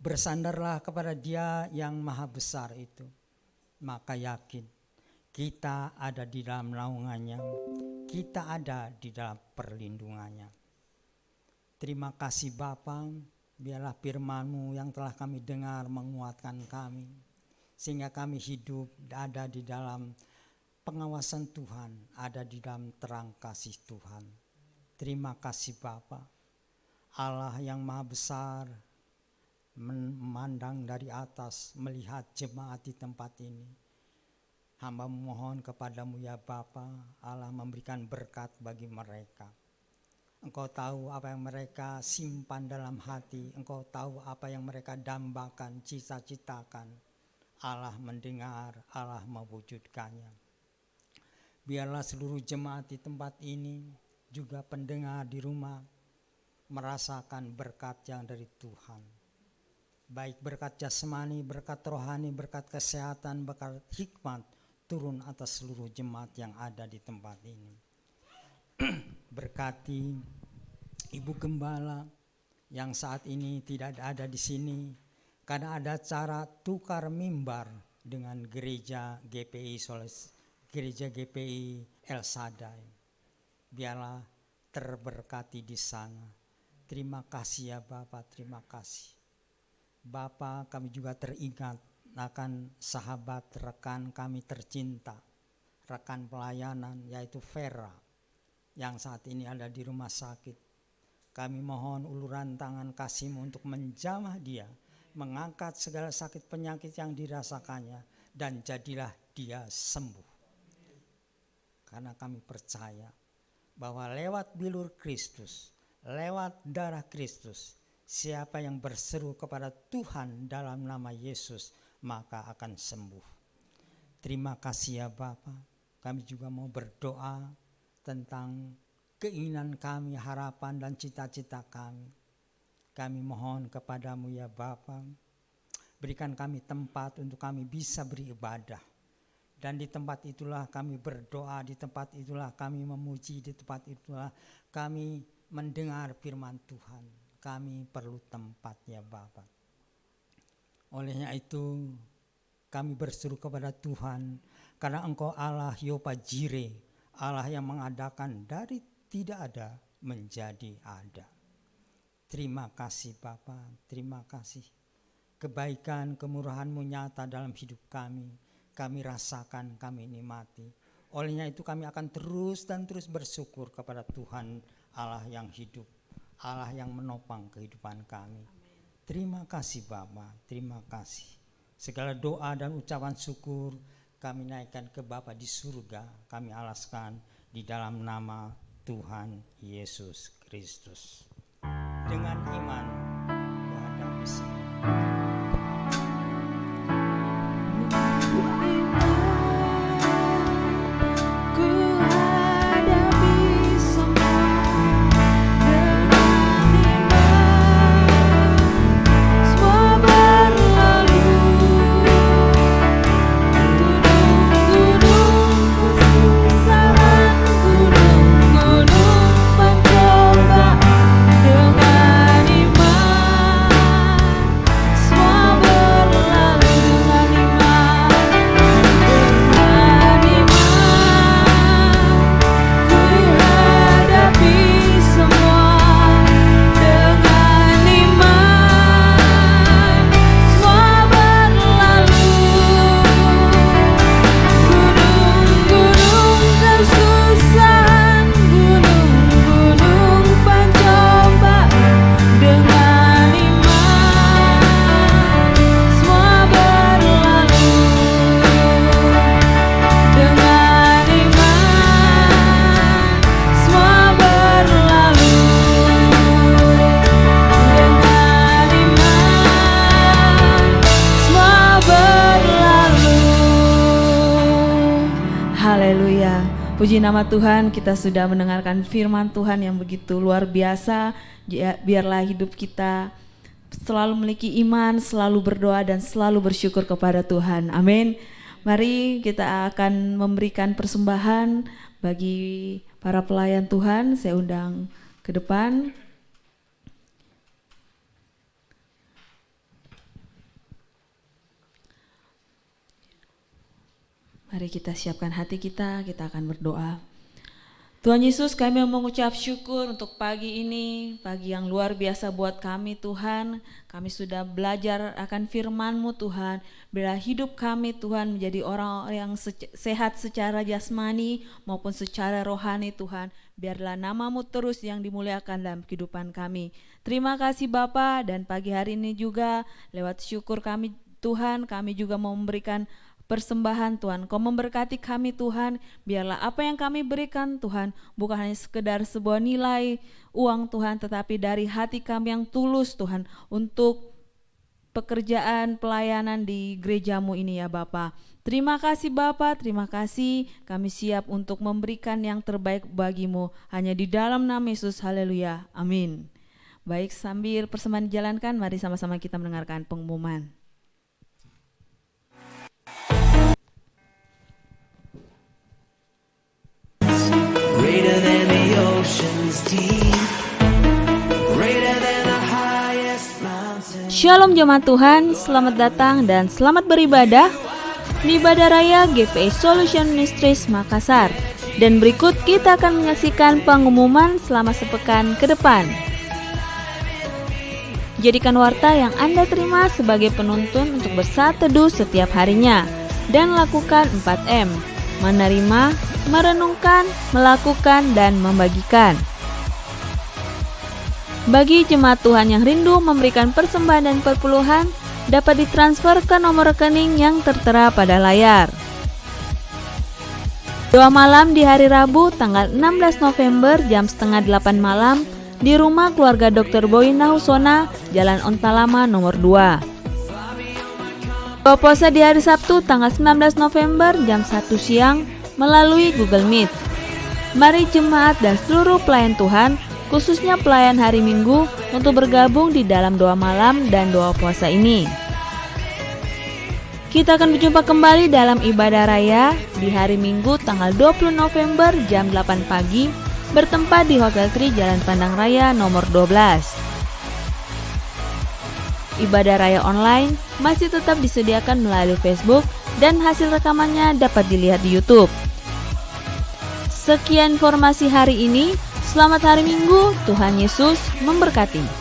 Speaker 4: Bersandarlah kepada Dia yang maha besar itu. Maka yakin kita ada di dalam naungannya, kita ada di dalam perlindungannya. Terima kasih Bapa, biarlah firman-Mu yang telah kami dengar menguatkan kami, sehingga kami hidup ada di dalam pengawasan Tuhan, ada di dalam terang kasih Tuhan. Terima kasih Bapa, Allah yang maha besar, memandang dari atas, melihat jemaat di tempat ini. Hamba memohon kepadamu ya Bapa, Allah memberikan berkat bagi mereka. Engkau tahu apa yang mereka simpan dalam hati, Engkau tahu apa yang mereka dambakan, cita-citakan. Allah mendengar, Allah mewujudkannya. Biarlah seluruh jemaat di tempat ini, juga pendengar di rumah, merasakan berkat yang dari Tuhan. Baik berkat jasmani, berkat rohani, berkat kesehatan, berkat hikmat turun atas seluruh jemaat yang ada di tempat ini. Berkati Ibu Gembala yang saat ini tidak ada di sini karena ada cara tukar mimbar dengan gereja GPI El Shaddai. Biarlah terberkati di sana. Terima kasih ya Bapak, terima kasih. Bapa, kami juga teringat akan sahabat rekan kami tercinta, rekan pelayanan yaitu Vera yang saat ini ada di rumah sakit. Kami mohon uluran tangan kasih-Mu untuk menjamah dia, mengangkat segala sakit penyakit yang dirasakannya, dan jadilah dia sembuh. Karena kami percaya bahwa lewat bilur Kristus, lewat darah Kristus, siapa yang berseru kepada Tuhan dalam nama Yesus, maka akan sembuh. Terima kasih ya Bapa. Kami juga mau berdoa tentang keinginan kami, harapan dan cita-cita kami. Kami mohon kepadamu ya Bapa, berikan kami tempat untuk kami bisa beribadah. Dan di tempat itulah kami berdoa, di tempat itulah kami memuji, di tempat itulah kami mendengar firman Tuhan. Kami perlu tempat ya Bapa. Olehnya itu kami berseru kepada Tuhan, karena Engkau Allah Yehova Jireh, Allah yang mengadakan dari tidak ada menjadi ada. Terima kasih Bapa, terima kasih. Kebaikan, kemurahan-Mu nyata dalam hidup kami. Kami rasakan, kami nikmati. Olehnya itu kami akan terus dan terus bersyukur kepada Tuhan Allah yang hidup, Allah yang menopang kehidupan kami. Terima kasih Bapa, terima kasih. Segala doa dan ucapan syukur kami naikkan ke Bapa di surga, kami alaskan di dalam nama Tuhan Yesus Kristus. Dengan iman menghadapi semua.
Speaker 1: Ku
Speaker 3: Puji nama Tuhan, kita sudah mendengarkan firman Tuhan yang begitu luar biasa. Biarlah hidup kita selalu memiliki iman, selalu berdoa dan selalu bersyukur kepada Tuhan. Amin. Mari kita akan memberikan persembahan bagi para pelayan Tuhan. Saya undang ke depan. Mari kita siapkan hati kita akan berdoa. Tuhan Yesus, kami mengucap syukur untuk pagi ini, pagi yang luar biasa buat kami Tuhan. Kami sudah belajar akan firman-Mu Tuhan. Biarlah hidup kami Tuhan menjadi orang yang sehat secara jasmani maupun secara rohani Tuhan. Biarlah nama-Mu terus yang dimuliakan dalam kehidupan kami. Terima kasih Bapa, dan pagi hari ini juga lewat syukur kami Tuhan, kami juga mau memberikan persembahan Tuhan. Kau memberkati kami Tuhan, biarlah apa yang kami berikan Tuhan bukan hanya sekedar sebuah nilai uang Tuhan, tetapi dari hati kami yang tulus Tuhan untuk pekerjaan pelayanan di gerejamu ini ya Bapa. Terima kasih Bapa, terima kasih, kami siap untuk memberikan yang terbaik bagimu, hanya di dalam nama Yesus, haleluya, amin. Baik, sambil persembahan dijalankan, mari sama-sama kita mendengarkan pengumuman.
Speaker 5: Greater than the oceans deep, greater than the highest mountain.
Speaker 3: Shalom jemaat Tuhan, selamat datang dan selamat beribadah di Ibadah Raya GPI Solution Ministries Makassar. Dan berikut kita akan menyaksikan pengumuman selama sepekan ke depan. Jadikan warta yang Anda terima sebagai penuntun untuk bersaat teduh setiap harinya dan lakukan 4M: menerima, merenungkan, melakukan, dan membagikan. Bagi jemaat Tuhan yang rindu memberikan persembahan dan perpuluhan, dapat ditransfer ke nomor rekening yang tertera pada layar. Doa malam di hari Rabu tanggal 16 November jam setengah 8 malam di rumah keluarga Dr. Boy Nahusona, Jalan Ontalama nomor 2. Doa puasa di hari Sabtu tanggal 19 November jam 1 siang melalui Google Meet. Mari jemaat dan seluruh pelayan Tuhan, khususnya pelayan hari Minggu, untuk bergabung di dalam doa malam dan doa puasa ini. Kita akan berjumpa kembali dalam ibadah raya di hari Minggu tanggal 20 November jam 8 pagi bertempat di Hotel Tri Jalan Pandang Raya nomor 12. Ibadah raya online masih tetap disediakan melalui Facebook dan hasil rekamannya dapat dilihat di YouTube. Sekian informasi hari ini. Selamat hari Minggu. Tuhan Yesus memberkati.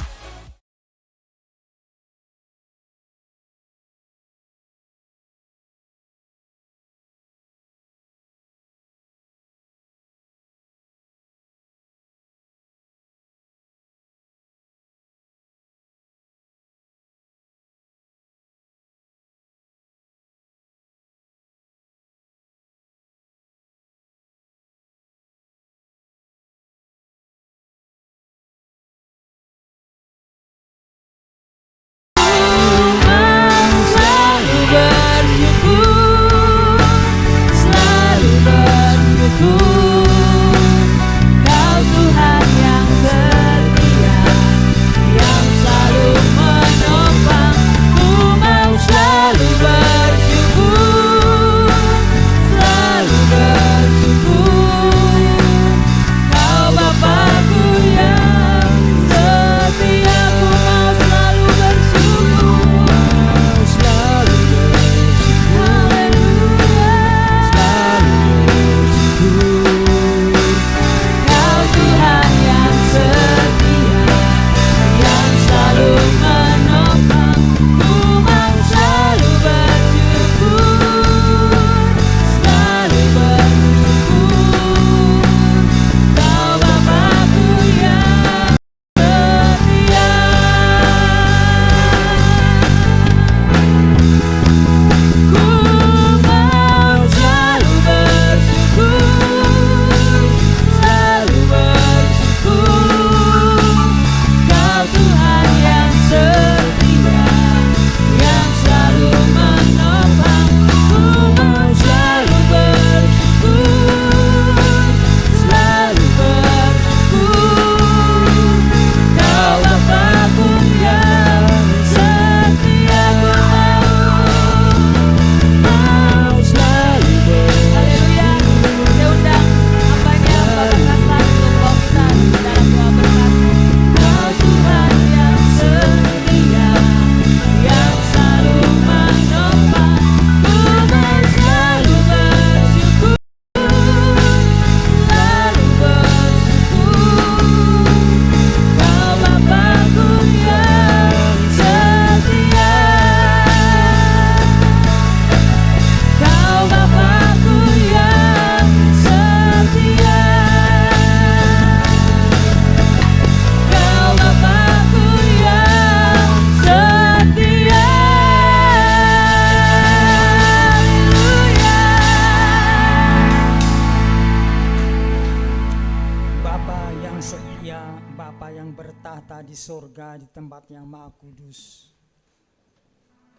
Speaker 4: Bapa di sorga, di tempat yang maha kudus,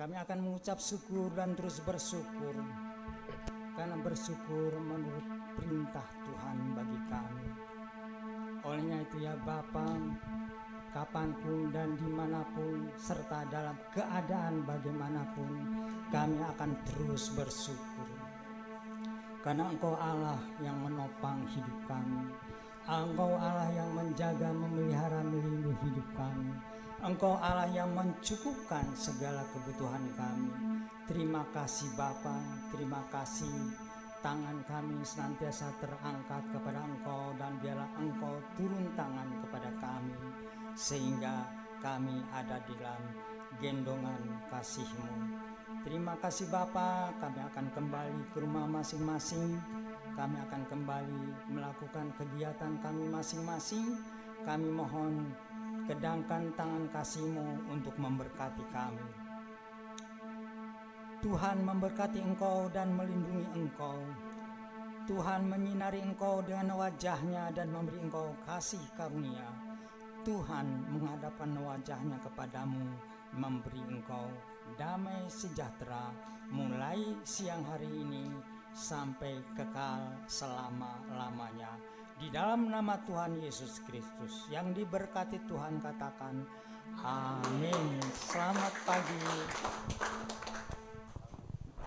Speaker 4: kami akan mengucap syukur dan terus bersyukur, karena bersyukur menurut perintah Tuhan bagi kami. Olehnya itu ya Bapa, kapanpun dan dimanapun, serta dalam keadaan bagaimanapun, kami akan terus bersyukur. Karena Engkau Allah yang menopang hidup kami, Engkau Allah yang menjaga, memelihara, melindungi hidup kami, Engkau Allah yang mencukupkan segala kebutuhan kami. Terima kasih Bapa, terima kasih. Tangan kami senantiasa terangkat kepada Engkau, dan biarlah Engkau turun tangan kepada kami, sehingga kami ada di dalam gendongan kasih-Mu. Terima kasih Bapa, kami akan kembali ke rumah masing-masing, kami akan kembali melakukan kegiatan kami masing-masing. Kami mohon kedangkan tangan kasih-Mu untuk memberkati kami. Tuhan memberkati Engkau dan melindungi Engkau. Tuhan menyinari Engkau dengan wajah-Nya dan memberi Engkau kasih karunia. Tuhan menghadapkan wajah-Nya kepadamu, memberi Engkau damai sejahtera mulai siang hari ini sampai kekal selama-lamanya. Di dalam nama Tuhan Yesus Kristus yang diberkati Tuhan, katakan amin. Selamat pagi.